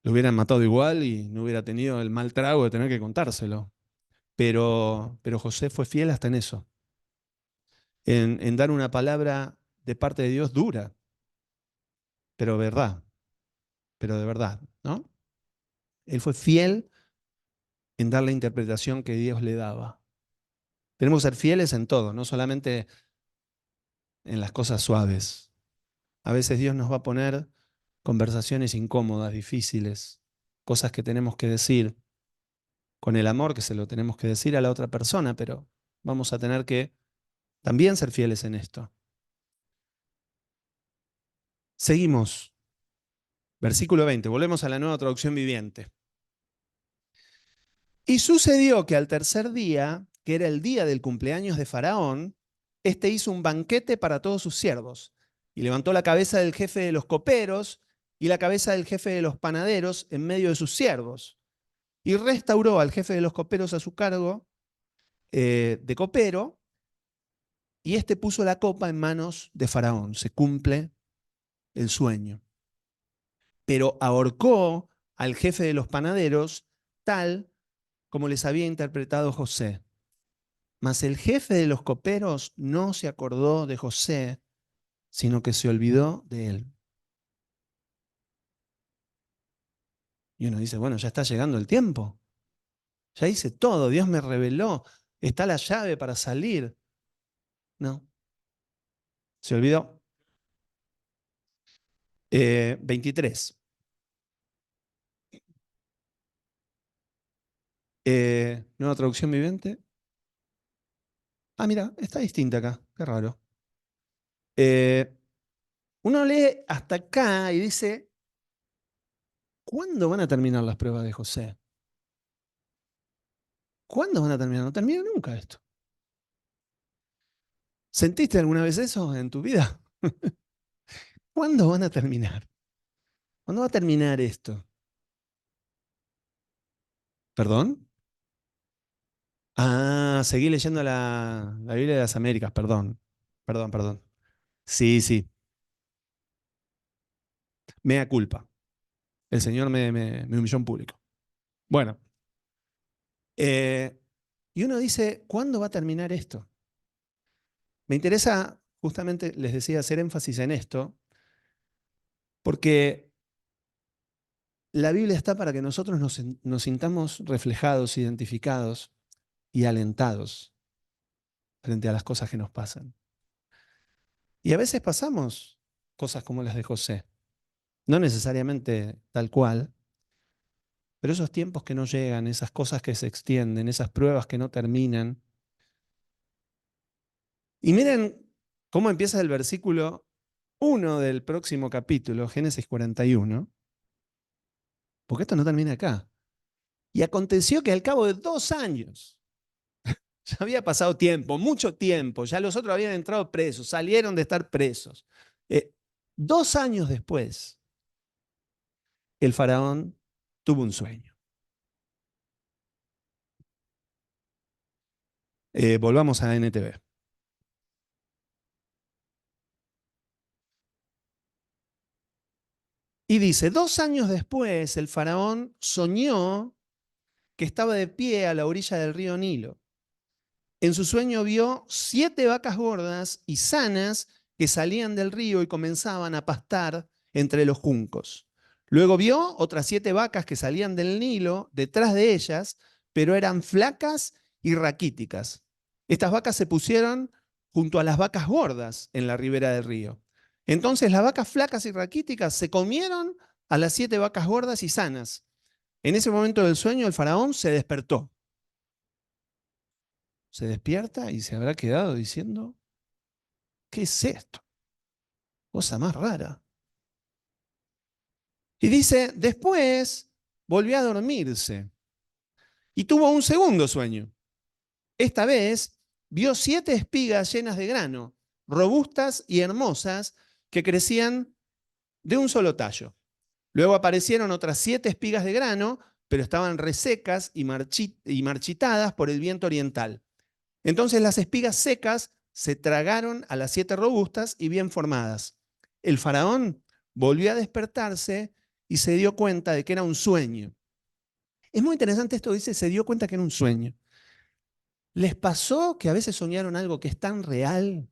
Lo hubieran matado igual y no hubiera tenido el mal trago de tener que contárselo. Pero José fue fiel hasta en eso, en dar una palabra de parte de Dios dura, pero verdad, pero de verdad, ¿no? Él fue fiel en dar la interpretación que Dios le daba. Tenemos que ser fieles en todo, no solamente en las cosas suaves. A veces Dios nos va a poner conversaciones incómodas, difíciles, cosas que tenemos que decir con el amor que se lo tenemos que decir a la otra persona, pero vamos a tener que también ser fieles en esto. Seguimos. Versículo 20. Volvemos a la Nueva Traducción Viviente. Y sucedió que al tercer día, que era el día del cumpleaños de Faraón, éste hizo un banquete para todos sus siervos, y levantó la cabeza del jefe de los coperos y la cabeza del jefe de los panaderos en medio de sus siervos, y restauró al jefe de los coperos a su cargo de copero, y éste puso la copa en manos de Faraón. Se cumple el sueño. Pero ahorcó al jefe de los panaderos tal como les había interpretado José. Mas el jefe de los coperos no se acordó de José, sino que se olvidó de él. Y uno dice, bueno, ya está llegando el tiempo. Ya hice todo, Dios me reveló, está la llave para salir. No, se olvidó. 23. Nueva traducción viviente. Ah, mira, está distinta acá, qué raro. Uno lee hasta acá y dice, ¿cuándo van a terminar las pruebas de José? ¿Cuándo van a terminar? No termina nunca esto. ¿Sentiste alguna vez eso en tu vida? ¿Cuándo van a terminar? ¿Cuándo va a terminar esto? ¿Perdón? Ah, seguí leyendo la Biblia de las Américas, perdón. Perdón. Sí, sí, mea culpa. El Señor me humilló en público. Bueno, y uno dice, ¿cuándo va a terminar esto? Me interesa, justamente les decía, hacer énfasis en esto, porque la Biblia está para que nosotros nos sintamos reflejados, identificados y alentados frente a las cosas que nos pasan. Y a veces pasamos cosas como las de José, no necesariamente tal cual, pero esos tiempos que no llegan, esas cosas que se extienden, esas pruebas que no terminan. Y miren cómo empieza el versículo 1 del próximo capítulo, Génesis 41, porque esto no termina acá. Y aconteció que al cabo de 2 años, ya había pasado tiempo, mucho tiempo, ya los otros habían entrado presos, salieron de estar presos. 2 años después, el faraón tuvo un sueño. Volvamos a NTV. Y dice, 2 años después, el faraón soñó que estaba de pie a la orilla del río Nilo. En su sueño vio 7 vacas gordas y sanas que salían del río y comenzaban a pastar entre los juncos. Luego vio otras 7 vacas que salían del Nilo detrás de ellas, pero eran flacas y raquíticas. Estas vacas se pusieron junto a las vacas gordas en la ribera del río. Entonces las vacas flacas y raquíticas se comieron a las 7 vacas gordas y sanas. En ese momento del sueño el faraón se despertó. Se despierta y se habrá quedado diciendo, ¿qué es esto? Cosa más rara. Y dice, después volvió a dormirse y tuvo un segundo sueño. Esta vez vio 7 espigas llenas de grano, robustas y hermosas, que crecían de un solo tallo. Luego aparecieron otras 7 espigas de grano, pero estaban resecas y marchitadas por el viento oriental. Entonces las espigas secas se tragaron a las 7 robustas y bien formadas. El faraón volvió a despertarse y se dio cuenta de que era un sueño. Es muy interesante esto, dice, se dio cuenta que era un sueño. ¿Les pasó que a veces soñaron algo que es tan real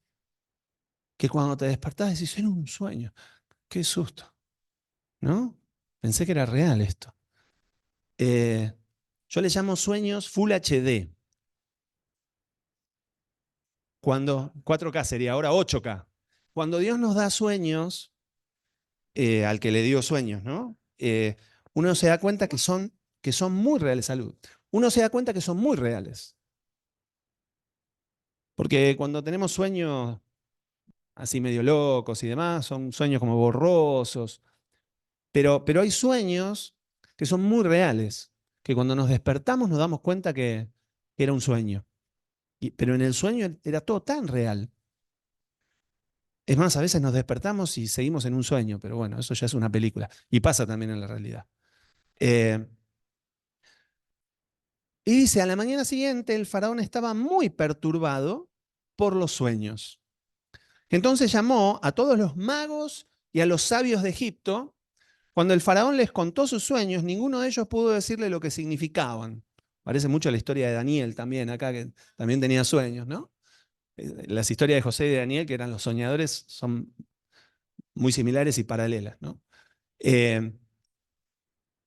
que cuando te despertás decís, era un sueño? Qué susto, ¿no? Pensé que era real esto. Yo le llamo sueños Full HD. Cuando 4K sería ahora 8K. Cuando Dios nos da sueños, al que le dio sueños, ¿no? Uno se da cuenta que son muy reales. Salud. Uno se da cuenta que son muy reales. Porque cuando tenemos sueños así medio locos y demás, son sueños como borrosos. Pero hay sueños que son muy reales, que cuando nos despertamos nos damos cuenta que era un sueño. Pero en el sueño era todo tan real. Es más, a veces nos despertamos y seguimos en un sueño, pero bueno, eso ya es una película. Y pasa también en la realidad. Eh, y dice, a la mañana siguiente el faraón estaba muy perturbado por los sueños. Entonces llamó a todos los magos y a los sabios de Egipto. Cuando el faraón les contó sus sueños, ninguno de ellos pudo decirle lo que significaban. Parece mucho la historia de Daniel también, acá que también tenía sueños, ¿no? Las historias de José y de Daniel, que eran los soñadores, son muy similares y paralelas, ¿no? Eh,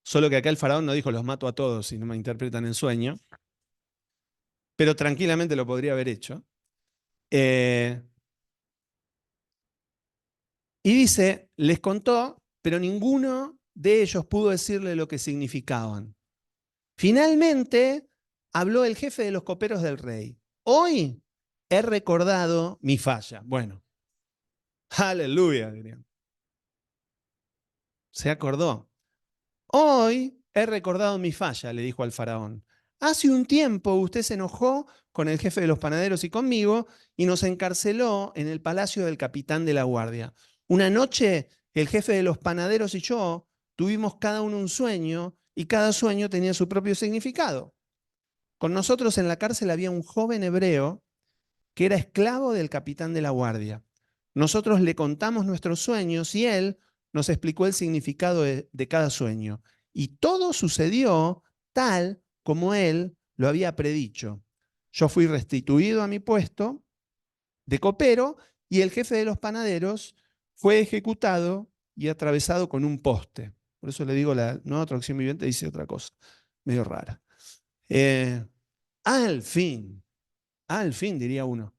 Solo que acá el faraón no dijo los mato a todos si no me interpretan el sueño, pero tranquilamente lo podría haber hecho. Eh, y dice, les contó, pero ninguno de ellos pudo decirle lo que significaban. Finalmente habló el jefe de los coperos del rey. Hoy he recordado mi falla. Bueno, aleluya, dirían. Se acordó. Hoy he recordado mi falla, le dijo al faraón. Hace un tiempo usted se enojó con el jefe de los panaderos y conmigo y nos encarceló en el palacio del capitán de la guardia. Una noche el jefe de los panaderos y yo tuvimos cada uno un sueño y cada sueño tenía su propio significado. Con nosotros en la cárcel había un joven hebreo que era esclavo del capitán de la guardia. Nosotros le contamos nuestros sueños y él nos explicó el significado de cada sueño. Y todo sucedió tal como él lo había predicho. Yo fui restituido a mi puesto de copero y el jefe de los panaderos fue ejecutado y atravesado con un poste. Por eso le digo, la nueva traducción viviente dice otra cosa, medio rara. Eh, al fin, diría uno.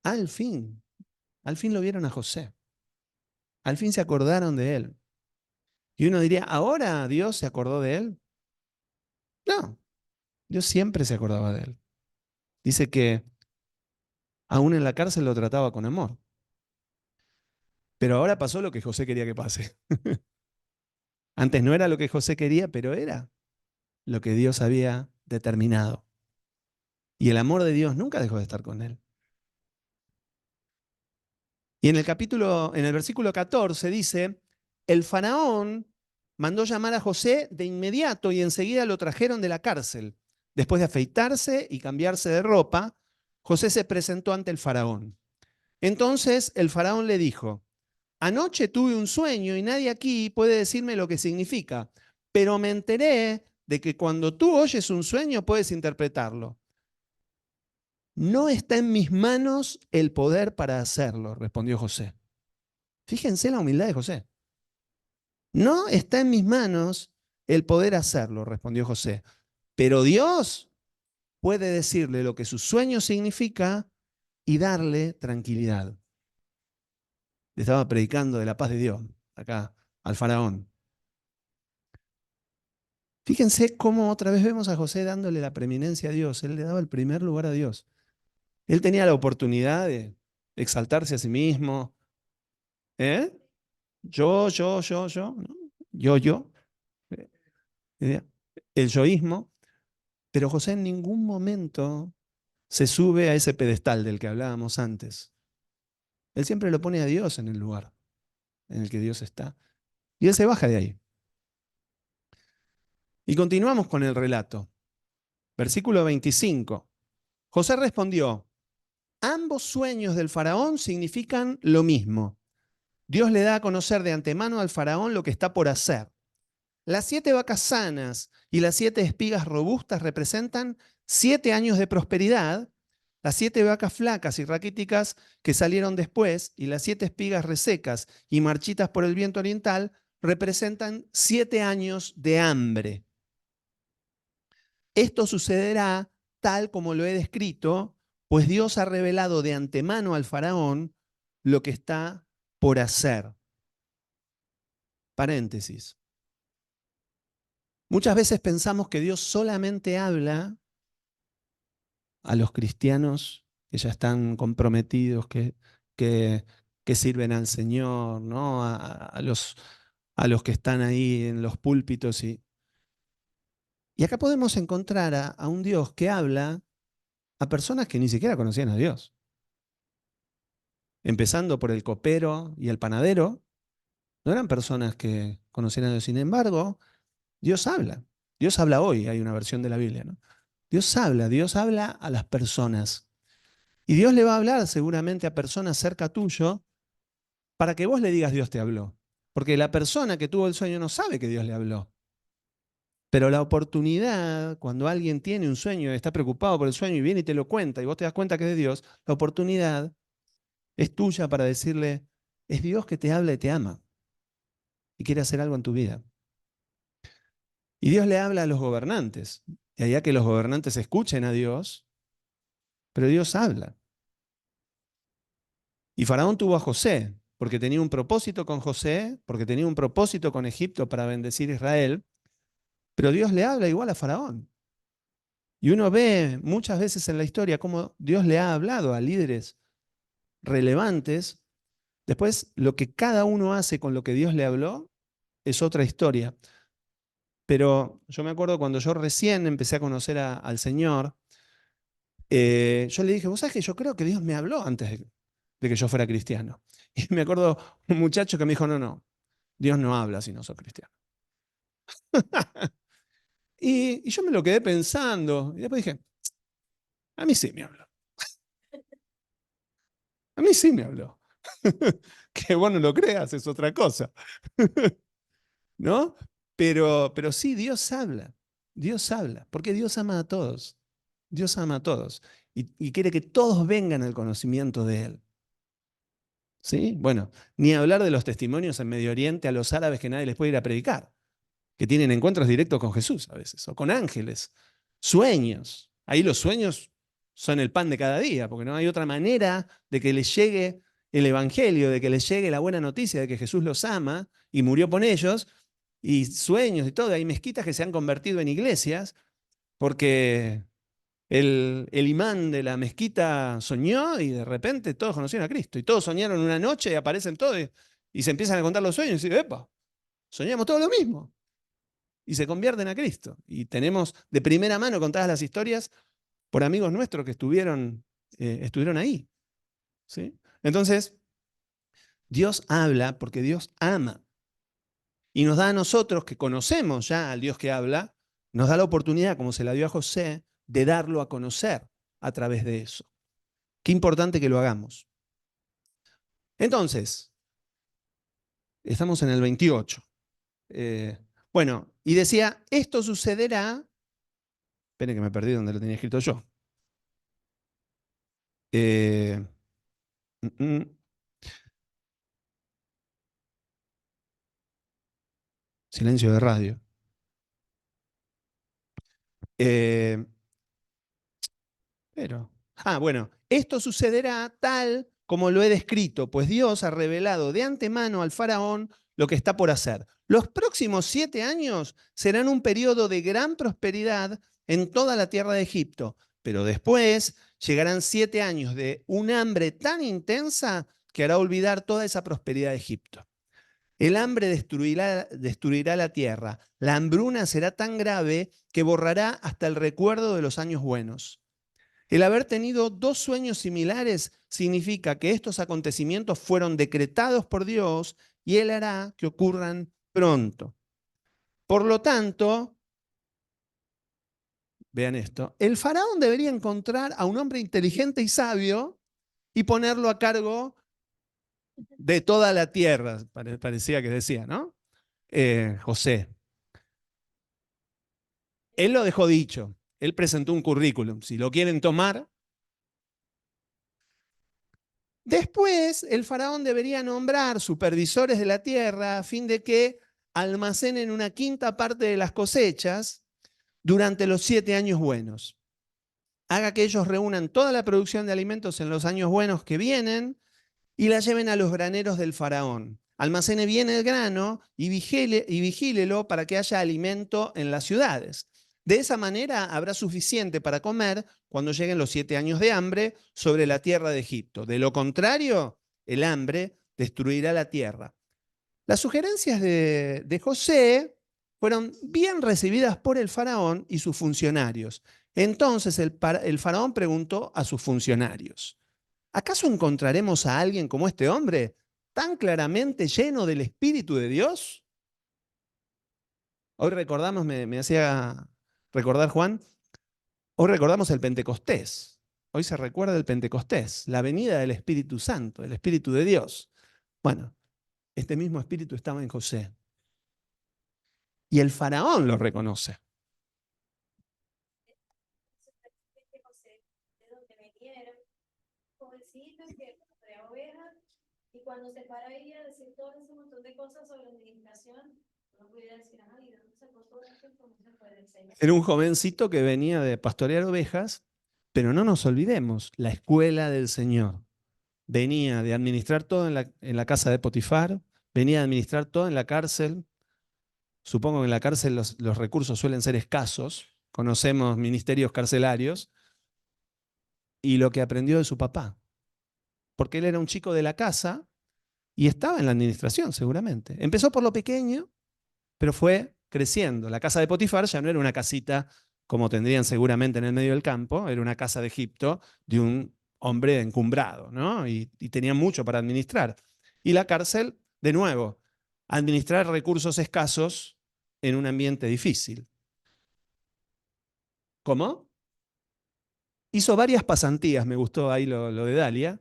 Al fin lo vieron a José. Al fin se acordaron de él. Y uno diría, ¿ahora Dios se acordó de él? No, Dios siempre se acordaba de él. Dice que aún en la cárcel lo trataba con amor. Pero ahora pasó lo que José quería que pase. Antes no era lo que José quería, pero era lo que Dios había determinado. Y el amor de Dios nunca dejó de estar con él. Y en el versículo 14 dice, el faraón mandó llamar a José de inmediato y enseguida lo trajeron de la cárcel. Después de afeitarse y cambiarse de ropa, José se presentó ante el faraón. Entonces el faraón le dijo, anoche tuve un sueño y nadie aquí puede decirme lo que significa, pero me enteré de que cuando tú oyes un sueño puedes interpretarlo. No está en mis manos el poder para hacerlo, respondió José. Fíjense la humildad de José. No está en mis manos el poder hacerlo, respondió José. Pero Dios puede decirle lo que su sueño significa y darle tranquilidad. Le estaba predicando de la paz de Dios acá al faraón. Fíjense cómo otra vez vemos a José dándole la preeminencia a Dios. Él le daba el primer lugar a Dios. Él tenía la oportunidad de exaltarse a sí mismo. ¿Eh? Yo, ¿no? Yo. ¿Eh? El yoísmo. Pero José en ningún momento se sube a ese pedestal del que hablábamos antes. Él siempre lo pone a Dios en el lugar en el que Dios está. Y él se baja de ahí. Y continuamos con el relato. Versículo 25. José respondió, ambos sueños del faraón significan lo mismo. Dios le da a conocer de antemano al faraón lo que está por hacer. Las 7 vacas sanas y las 7 espigas robustas representan 7 años de prosperidad. Las 7 vacas flacas y raquíticas que salieron después y las 7 espigas resecas y marchitas por el viento oriental representan 7 años de hambre. Esto sucederá tal como lo he descrito, pues Dios ha revelado de antemano al faraón lo que está por hacer. Paréntesis. Muchas veces pensamos que Dios solamente habla a los cristianos que ya están comprometidos, que, que sirven al Señor, ¿no? A los que están ahí en los púlpitos. Y acá podemos encontrar a un Dios que habla a personas que ni siquiera conocían a Dios. Empezando por el copero y el panadero, no eran personas que conocían a Dios. Sin embargo, Dios habla. Dios habla hoy, hay una versión de la Biblia, ¿no? Dios habla a las personas. Y Dios le va a hablar seguramente a personas cerca tuyo para que vos le digas Dios te habló. Porque la persona que tuvo el sueño no sabe que Dios le habló. Pero la oportunidad, cuando alguien tiene un sueño, está preocupado por el sueño y viene y te lo cuenta y vos te das cuenta que es de Dios, la oportunidad es tuya para decirle, es Dios que te habla y te ama y quiere hacer algo en tu vida. Y Dios le habla a los gobernantes. Y allá que los gobernantes escuchen a Dios, pero Dios habla. Y Faraón tuvo a José, porque tenía un propósito con José, porque tenía un propósito con Egipto para bendecir a Israel, pero Dios le habla igual a Faraón. Y uno ve muchas veces en la historia cómo Dios le ha hablado a líderes relevantes. Después, lo que cada uno hace con lo que Dios le habló es otra historia. Pero yo me acuerdo cuando yo recién empecé a conocer al Señor, yo le dije, vos sabés que yo creo que Dios me habló antes de que yo fuera cristiano. Y me acuerdo un muchacho que me dijo, no, no, Dios no habla si no sos cristiano. Y yo me lo quedé pensando. Y después dije, a mí sí me habló. A mí sí me habló. Que vos no lo creas es otra cosa. ¿No? Pero sí, Dios habla. Dios habla. Porque Dios ama a todos. Dios ama a todos. Y quiere que todos vengan al conocimiento de Él. ¿Sí? Bueno, ni hablar de los testimonios en Medio Oriente a los árabes que nadie les puede ir a predicar, que tienen encuentros directos con Jesús a veces, o con ángeles, sueños. Ahí los sueños son el pan de cada día, porque no hay otra manera de que les llegue el Evangelio, de que les llegue la buena noticia de que Jesús los ama y murió por ellos, y sueños y todo. Hay mezquitas que se han convertido en iglesias porque el imán de la mezquita soñó y de repente todos conocieron a Cristo. Y todos soñaron una noche y aparecen todos y se empiezan a contar los sueños y dicen, epa, soñamos todo lo mismo y se convierten a Cristo. Y tenemos de primera mano contadas las historias por amigos nuestros que estuvieron ahí. ¿Sí? Entonces, Dios habla porque Dios ama. Y nos da a nosotros, que conocemos ya al Dios que habla, nos da la oportunidad, como se la dio a José, de darlo a conocer a través de eso. Qué importante que lo hagamos. Entonces, estamos en el 28. Bueno, y decía, esto sucederá. Esperen que me perdí donde lo tenía escrito yo. Eh, mm, mm, silencio de radio. Eh, bueno, esto sucederá tal como lo he descrito, pues Dios ha revelado de antemano al faraón lo que está por hacer. Los próximos 7 años serán un periodo de gran prosperidad en toda la tierra de Egipto, pero después llegarán 7 años de un hambre tan intensa que hará olvidar toda esa prosperidad de Egipto. El hambre destruirá la tierra. La hambruna será tan grave que borrará hasta el recuerdo de los años buenos. El haber tenido 2 sueños similares significa que estos acontecimientos fueron decretados por Dios y Él hará que ocurran pronto. Por lo tanto, vean esto, el faraón debería encontrar a un hombre inteligente y sabio y ponerlo a cargo de toda la tierra, parecía que decía, ¿no? José. Él lo dejó dicho, él presentó un currículum, si lo quieren tomar. Después, el faraón debería nombrar supervisores de la tierra a fin de que almacenen una quinta parte de las cosechas durante los 7 años buenos. Haga que ellos reúnan toda la producción de alimentos en los años buenos que vienen y la lleven a los graneros del faraón. Almacene bien el grano y vigílelo para que haya alimento en las ciudades. De esa manera habrá suficiente para comer cuando lleguen los 7 años de hambre sobre la tierra de Egipto. De lo contrario, el hambre destruirá la tierra. Las sugerencias de José fueron bien recibidas por el faraón y sus funcionarios. Entonces el faraón preguntó a sus funcionarios: ¿acaso encontraremos a alguien como este hombre, tan claramente lleno del Espíritu de Dios? Hoy recordamos, me hacía recordar Juan, hoy recordamos el Pentecostés. Hoy se recuerda el Pentecostés, la venida del Espíritu Santo, el Espíritu de Dios. Bueno, este mismo Espíritu estaba en José. Y el faraón lo reconoce. Y cuando se para ahí a decir todo ese montón de cosas sobre administración, no pudiera decir, ¿y de dónde sacó toda esta información para enseñar? Era un jovencito que venía de pastorear ovejas, pero no nos olvidemos, la escuela del Señor. Venía de administrar todo en la casa de Potifar, venía de administrar todo en la cárcel. Supongo que en la cárcel los recursos suelen ser escasos, conocemos ministerios carcelarios, y lo que aprendió de su papá, porque él era un chico de la casa y estaba en la administración seguramente. Empezó por lo pequeño, pero fue creciendo. La casa de Potifar ya no era una casita como tendrían seguramente en el medio del campo, era una casa de Egipto de un hombre encumbrado, ¿no? Y tenía mucho para administrar. Y la cárcel, de nuevo, administrar recursos escasos en un ambiente difícil. ¿Cómo? Hizo varias pasantías, me gustó ahí lo de Dalia.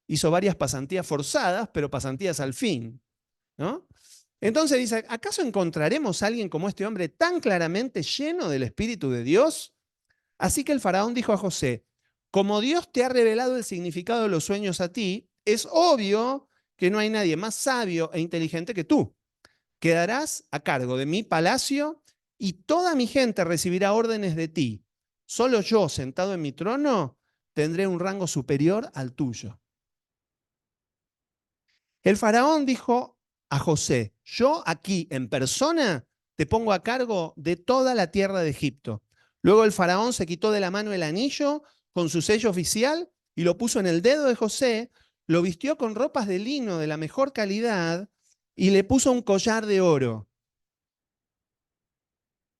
Hizo varias pasantías forzadas, pero pasantías al fin, ¿no? Entonces dice, ¿acaso encontraremos a alguien como este hombre tan claramente lleno del Espíritu de Dios? Así que el faraón dijo a José: como Dios te ha revelado el significado de los sueños a ti, es obvio que no hay nadie más sabio e inteligente que tú. Quedarás a cargo de mi palacio y toda mi gente recibirá órdenes de ti. Solo yo, sentado en mi trono, tendré un rango superior al tuyo. El faraón dijo a José: yo aquí en persona te pongo a cargo de toda la tierra de Egipto. Luego el faraón se quitó de la mano el anillo con su sello oficial y lo puso en el dedo de José, lo vistió con ropas de lino de la mejor calidad y le puso un collar de oro.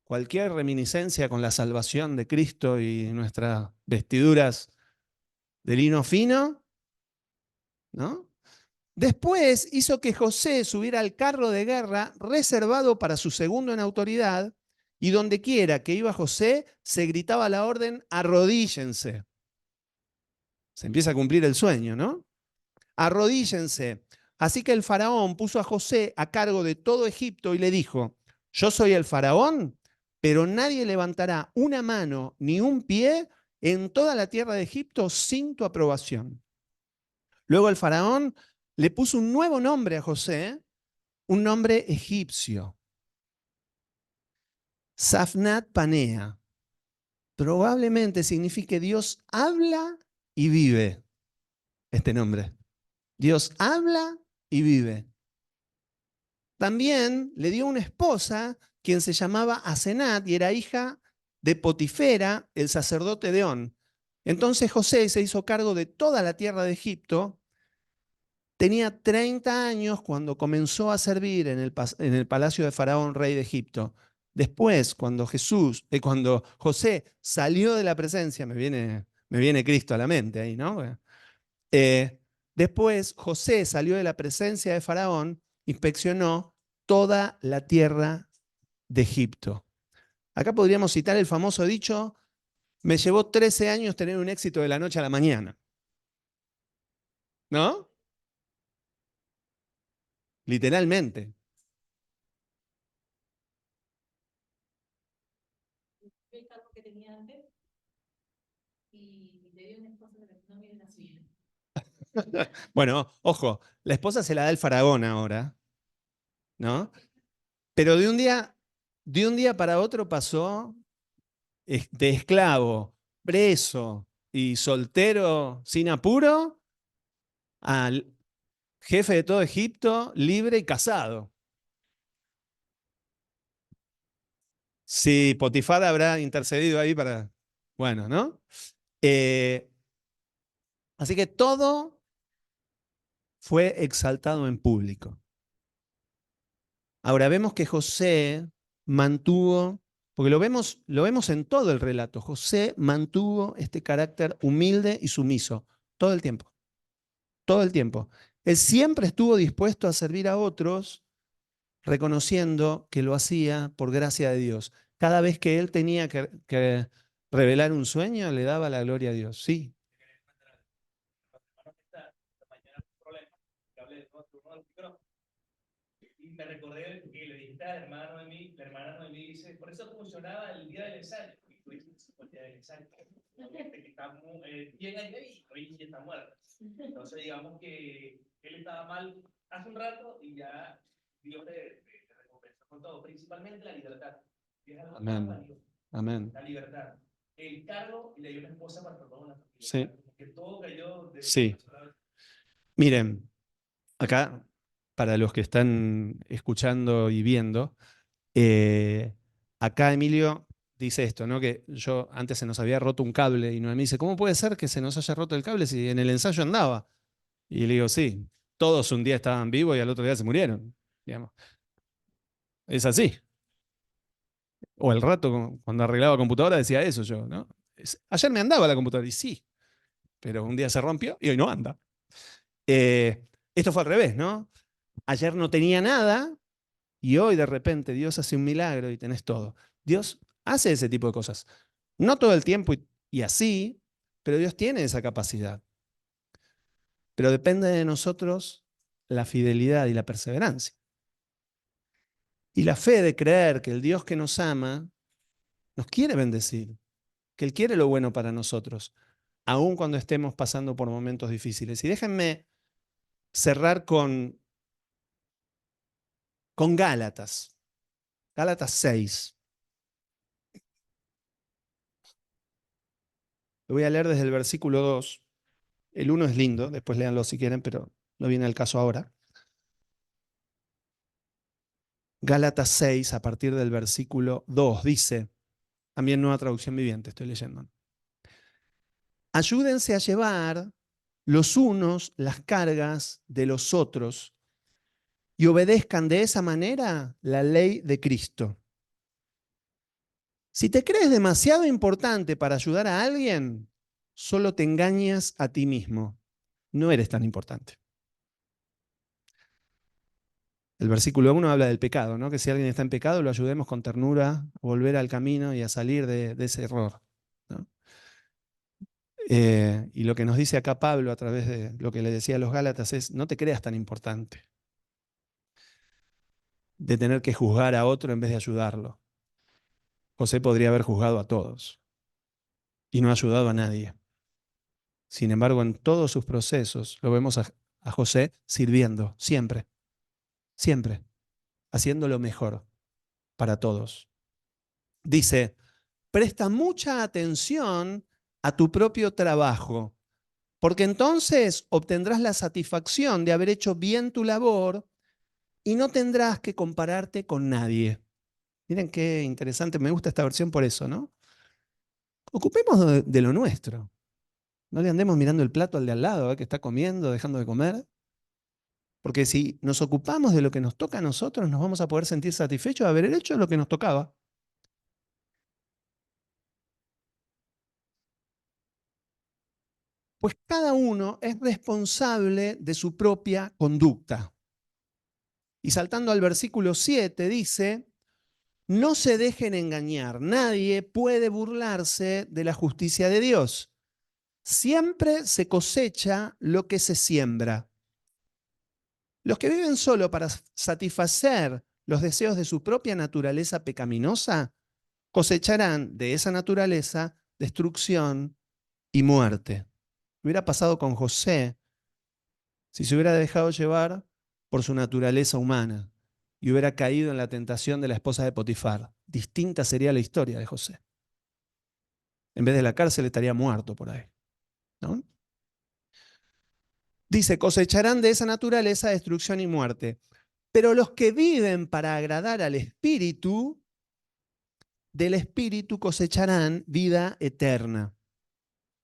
Cualquier reminiscencia con la salvación de Cristo y nuestras vestiduras de lino fino, ¿no? Después hizo que José subiera al carro de guerra reservado para su segundo en autoridad, y donde quiera que iba José se gritaba la orden: arrodíllense. Se empieza a cumplir el sueño, ¿no? Arrodíllense. Así que el faraón puso a José a cargo de todo Egipto y le dijo: yo soy el faraón, pero nadie levantará una mano ni un pie en toda la tierra de Egipto sin tu aprobación. Luego el faraón le puso un nuevo nombre a José, un nombre egipcio: Safnat Panea. Probablemente signifique Dios habla y vive, este nombre. Dios habla y vive. También le dio una esposa quien se llamaba Asenat y era hija de Potifera, el sacerdote de On. Entonces José se hizo cargo de toda la tierra de Egipto. Tenía 30 años cuando comenzó a servir en el palacio de Faraón, rey de Egipto. Después, cuando José salió de la presencia, me viene Cristo a la mente ahí, ¿no? Después, José salió de la presencia de Faraón, inspeccionó toda la tierra de Egipto. Acá podríamos citar el famoso dicho: me llevó 13 años tener un éxito de la noche a la mañana. ¿No? literalmente. El cargo que tenía antes y le dio una esposa que no viene así. Bueno, ojo, la esposa se la da el faraón ahora, ¿no? Pero de un día para otro pasó de esclavo, preso y soltero sin apuro al jefe de todo Egipto, libre y casado. Si Potifar habrá intercedido ahí para... Bueno, ¿no? Eh, así que todo fue exaltado en público. Ahora vemos que José mantuvo, porque lo vemos en todo el relato, José mantuvo este carácter humilde y sumiso todo el tiempo, todo el tiempo. Él siempre estuvo dispuesto a servir a otros, reconociendo que lo hacía por gracia de Dios. Cada vez que él tenía que revelar un sueño, le daba la gloria a Dios. Sí. Y me recordé que le dijiste a la hermana Noemí dice, por eso funcionaba el día del ensayo. Y tú dices, el día del ensayo. Que está bien ahí, hoy ya está muerta. Entonces, digamos que él estaba mal hace un rato y ya Dios le recompensó con todo, principalmente la libertad. Es algo Amén. tan valioso. Amén. La libertad. El cargo y le dio una esposa para formar una familia. Sí. Que todo cayó de Sí. Miren, acá, para los que están escuchando y viendo, acá Emilio dice esto, ¿no? Que yo antes se nos había roto un cable y Noemí dice, ¿cómo puede ser que se nos haya roto el cable si en el ensayo andaba? Y le digo, sí, todos un día estaban vivos y al otro día se murieron, digamos. Es así. O el rato, cuando arreglaba computadora, decía eso yo, ¿no? Ayer me andaba la computadora y sí, pero un día se rompió y hoy no anda. Esto fue al revés, ¿no? Ayer no tenía nada y hoy de repente Dios hace un milagro y tenés todo. Dios hace ese tipo de cosas. No todo el tiempo y así, pero Dios tiene esa capacidad. Pero depende de nosotros la fidelidad y la perseverancia. Y la fe de creer que el Dios que nos ama nos quiere bendecir, que Él quiere lo bueno para nosotros, aun cuando estemos pasando por momentos difíciles. Y déjenme cerrar con Gálatas, Gálatas 6. Lo voy a leer desde el versículo 2. El 1 es lindo, después léanlo si quieren, pero no viene el caso ahora. Gálatas 6, a partir del versículo 2, dice, también nueva traducción viviente, estoy leyendo. Ayúdense a llevar los unos las cargas de los otros y obedezcan de esa manera la ley de Cristo. Si te crees demasiado importante para ayudar a alguien, solo te engañas a ti mismo. No eres tan importante. El versículo 1 habla del pecado, ¿no? Que si alguien está en pecado, lo ayudemos con ternura a volver al camino y a salir de ese error, ¿no? Y lo que nos dice acá Pablo a través de lo que le decía a los Gálatas es, no te creas tan importante de tener que juzgar a otro en vez de ayudarlo. José podría haber juzgado a todos y no ha ayudado a nadie. Sin embargo, en todos sus procesos lo vemos a José sirviendo, siempre, siempre, haciendo lo mejor para todos. Dice, presta mucha atención a tu propio trabajo, porque entonces obtendrás la satisfacción de haber hecho bien tu labor y no tendrás que compararte con nadie. Miren qué interesante, me gusta esta versión por eso, ¿no? Ocupemos de lo nuestro. No le andemos mirando el plato al de al lado, que está comiendo, dejando de comer. Porque si nos ocupamos de lo que nos toca a nosotros, nos vamos a poder sentir satisfechos de haber hecho lo que nos tocaba. Pues cada uno es responsable de su propia conducta. Y saltando al versículo 7 dice, no se dejen engañar, nadie puede burlarse de la justicia de Dios. Siempre se cosecha lo que se siembra. Los que viven solo para satisfacer los deseos de su propia naturaleza pecaminosa cosecharán de esa naturaleza destrucción y muerte. Hubiera pasado con José si se hubiera dejado llevar por su naturaleza humana y hubiera caído en la tentación de la esposa de Potifar. Distinta sería la historia de José. En vez de la cárcel estaría muerto por ahí, ¿no? Dice, cosecharán de esa naturaleza destrucción y muerte. Pero los que viven para agradar al Espíritu, del Espíritu cosecharán vida eterna.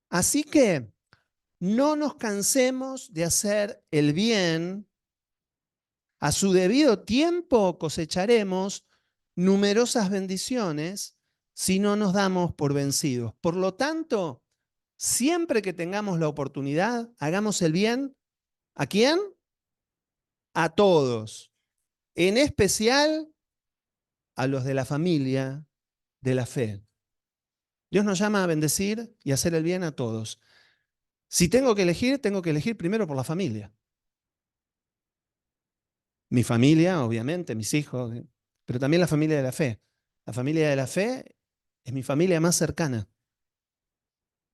Así que no nos cansemos de hacer el bien. A su debido tiempo cosecharemos numerosas bendiciones si no nos damos por vencidos. Por lo tanto, siempre que tengamos la oportunidad, hagamos el bien. ¿A quién? A todos. En especial a los de la familia de la fe. Dios nos llama a bendecir y hacer el bien a todos. Si tengo que elegir primero por la familia. Mi familia, obviamente, mis hijos, pero también la familia de la fe. La familia de la fe es mi familia más cercana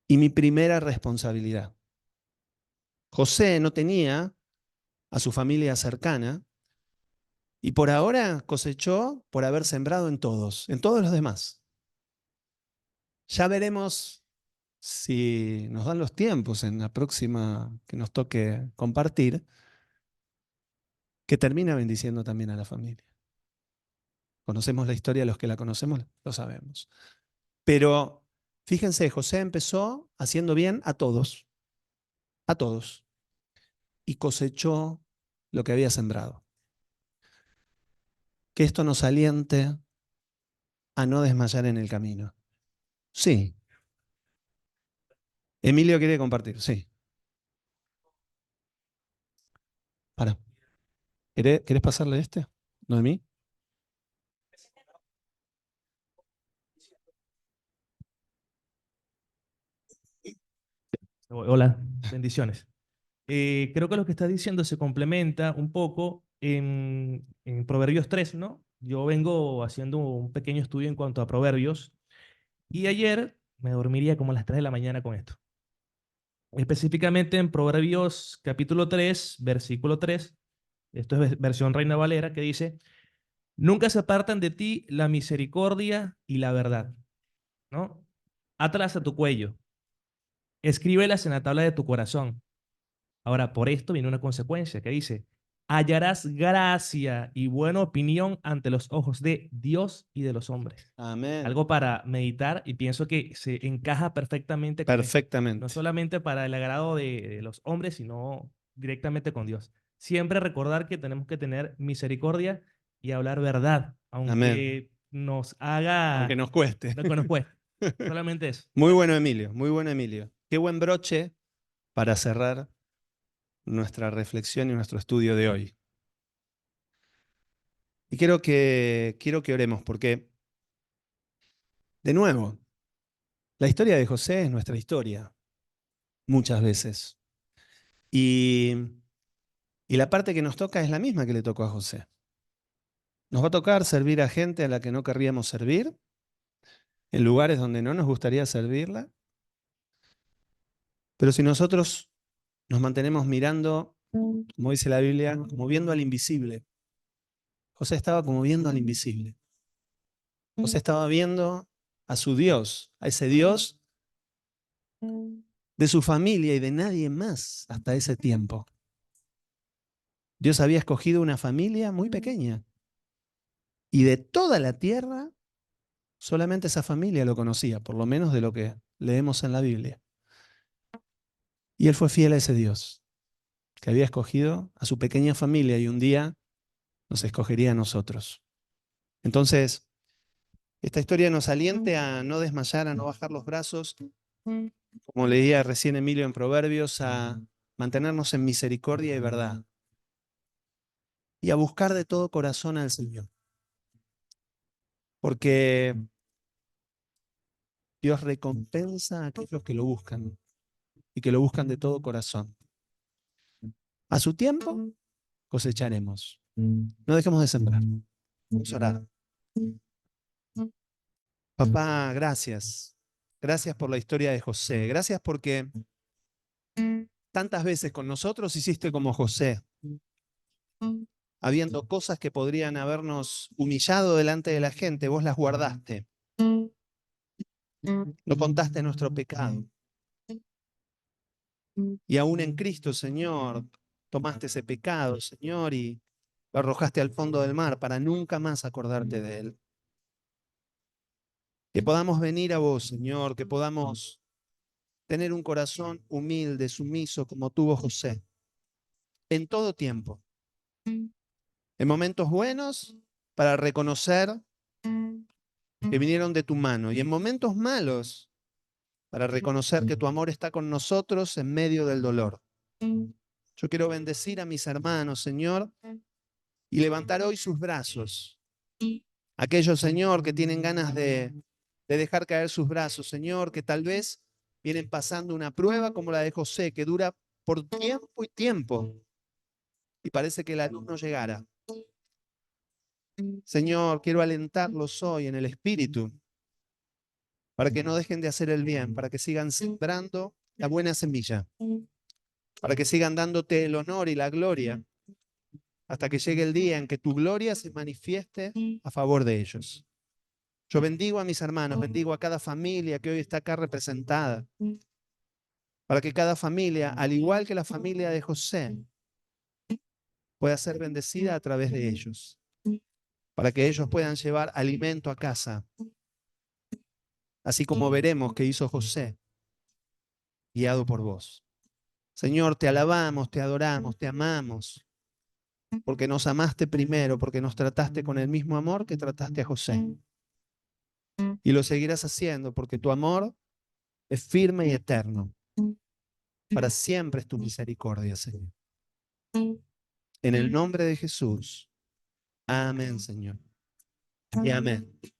y mi primera responsabilidad. José no tenía a su familia cercana y por ahora cosechó por haber sembrado en todos los demás. Ya veremos si nos dan los tiempos en la próxima que nos toque compartir, que termina bendiciendo también a la familia. Conocemos la historia, los que la conocemos lo sabemos. Pero fíjense, José empezó haciendo bien a todos, y cosechó lo que había sembrado. Que esto nos aliente a no desmayar en el camino. Sí. Emilio quiere compartir, sí. Para. ¿Querés pasarle este? ¿Noemí? Hola, bendiciones. Creo que lo que estás diciendo se complementa un poco en Proverbios 3, ¿no? Yo vengo haciendo un pequeño estudio en cuanto a Proverbios y ayer me dormiría como a las 3 de la mañana con esto. Específicamente en Proverbios capítulo 3, versículo 3, esto es versión Reina Valera, que dice, nunca se apartan de ti la misericordia y la verdad, ¿no? Átalas a tu cuello, escríbelas en la tabla de tu corazón. Ahora, por esto viene una consecuencia que dice, hallarás gracia y buena opinión ante los ojos de Dios y de los hombres. Amén. Algo para meditar y pienso que se encaja perfectamente con esto. Perfectamente. No solamente para el agrado de los hombres, sino directamente con Dios. Siempre recordar que tenemos que tener misericordia y hablar verdad, aunque Amén. nos haga... Aunque nos cueste. Lo que nos cueste. Solamente eso. Muy bueno, Emilio, muy bueno, Emilio. Qué buen broche para cerrar nuestra reflexión y nuestro estudio de hoy. Y quiero que oremos porque, de nuevo, la historia de José es nuestra historia, muchas veces. Y la parte que nos toca es la misma que le tocó a José. Nos va a tocar servir a gente a la que no querríamos servir, en lugares donde no nos gustaría servirla. Pero si nosotros nos mantenemos mirando, como dice la Biblia, como viendo al invisible. José estaba como viendo al invisible. José estaba viendo a su Dios, a ese Dios de su familia y de nadie más hasta ese tiempo. Dios había escogido una familia muy pequeña y de toda la tierra solamente esa familia lo conocía, por lo menos de lo que leemos en la Biblia. Y él fue fiel a ese Dios que había escogido a su pequeña familia y un día nos escogería a nosotros. Entonces, esta historia nos aliente a no desmayar, a no bajar los brazos, como leía recién Emilio en Proverbios, a mantenernos en misericordia y verdad y a buscar de todo corazón al Señor. Porque Dios recompensa a aquellos que lo buscan y que lo buscan de todo corazón. A su tiempo cosecharemos. No dejemos de sembrar. Vamos a orar. Papá, gracias. Gracias por la historia de José. Gracias porque tantas veces con nosotros hiciste como José, habiendo cosas que podrían habernos humillado delante de la gente, vos las guardaste. No contaste nuestro pecado. Y aún en Cristo, Señor, tomaste ese pecado, Señor, y lo arrojaste al fondo del mar para nunca más acordarte de él. Que podamos venir a vos, Señor, que podamos tener un corazón humilde, sumiso, como tuvo José, en todo tiempo. En momentos buenos, para reconocer que vinieron de tu mano, y en momentos malos, para reconocer que tu amor está con nosotros en medio del dolor. Yo quiero bendecir a mis hermanos, Señor, y levantar hoy sus brazos. Aquellos, Señor, que tienen ganas de dejar caer sus brazos, Señor, que tal vez vienen pasando una prueba como la de José, que dura por tiempo y tiempo, y parece que la luz no llegara. Señor, quiero alentarlos hoy en el Espíritu, para que no dejen de hacer el bien, para que sigan sembrando la buena semilla, para que sigan dándote el honor y la gloria, hasta que llegue el día en que tu gloria se manifieste a favor de ellos. Yo bendigo a mis hermanos, bendigo a cada familia que hoy está acá representada, para que cada familia, al igual que la familia de José, pueda ser bendecida a través de ellos, para que ellos puedan llevar alimento a casa, así como veremos que hizo José, guiado por vos. Señor, te alabamos, te adoramos, te amamos, porque nos amaste primero, porque nos trataste con el mismo amor que trataste a José. Y lo seguirás haciendo, porque tu amor es firme y eterno. Para siempre es tu misericordia, Señor. En el nombre de Jesús. Amén, Señor. Y amén.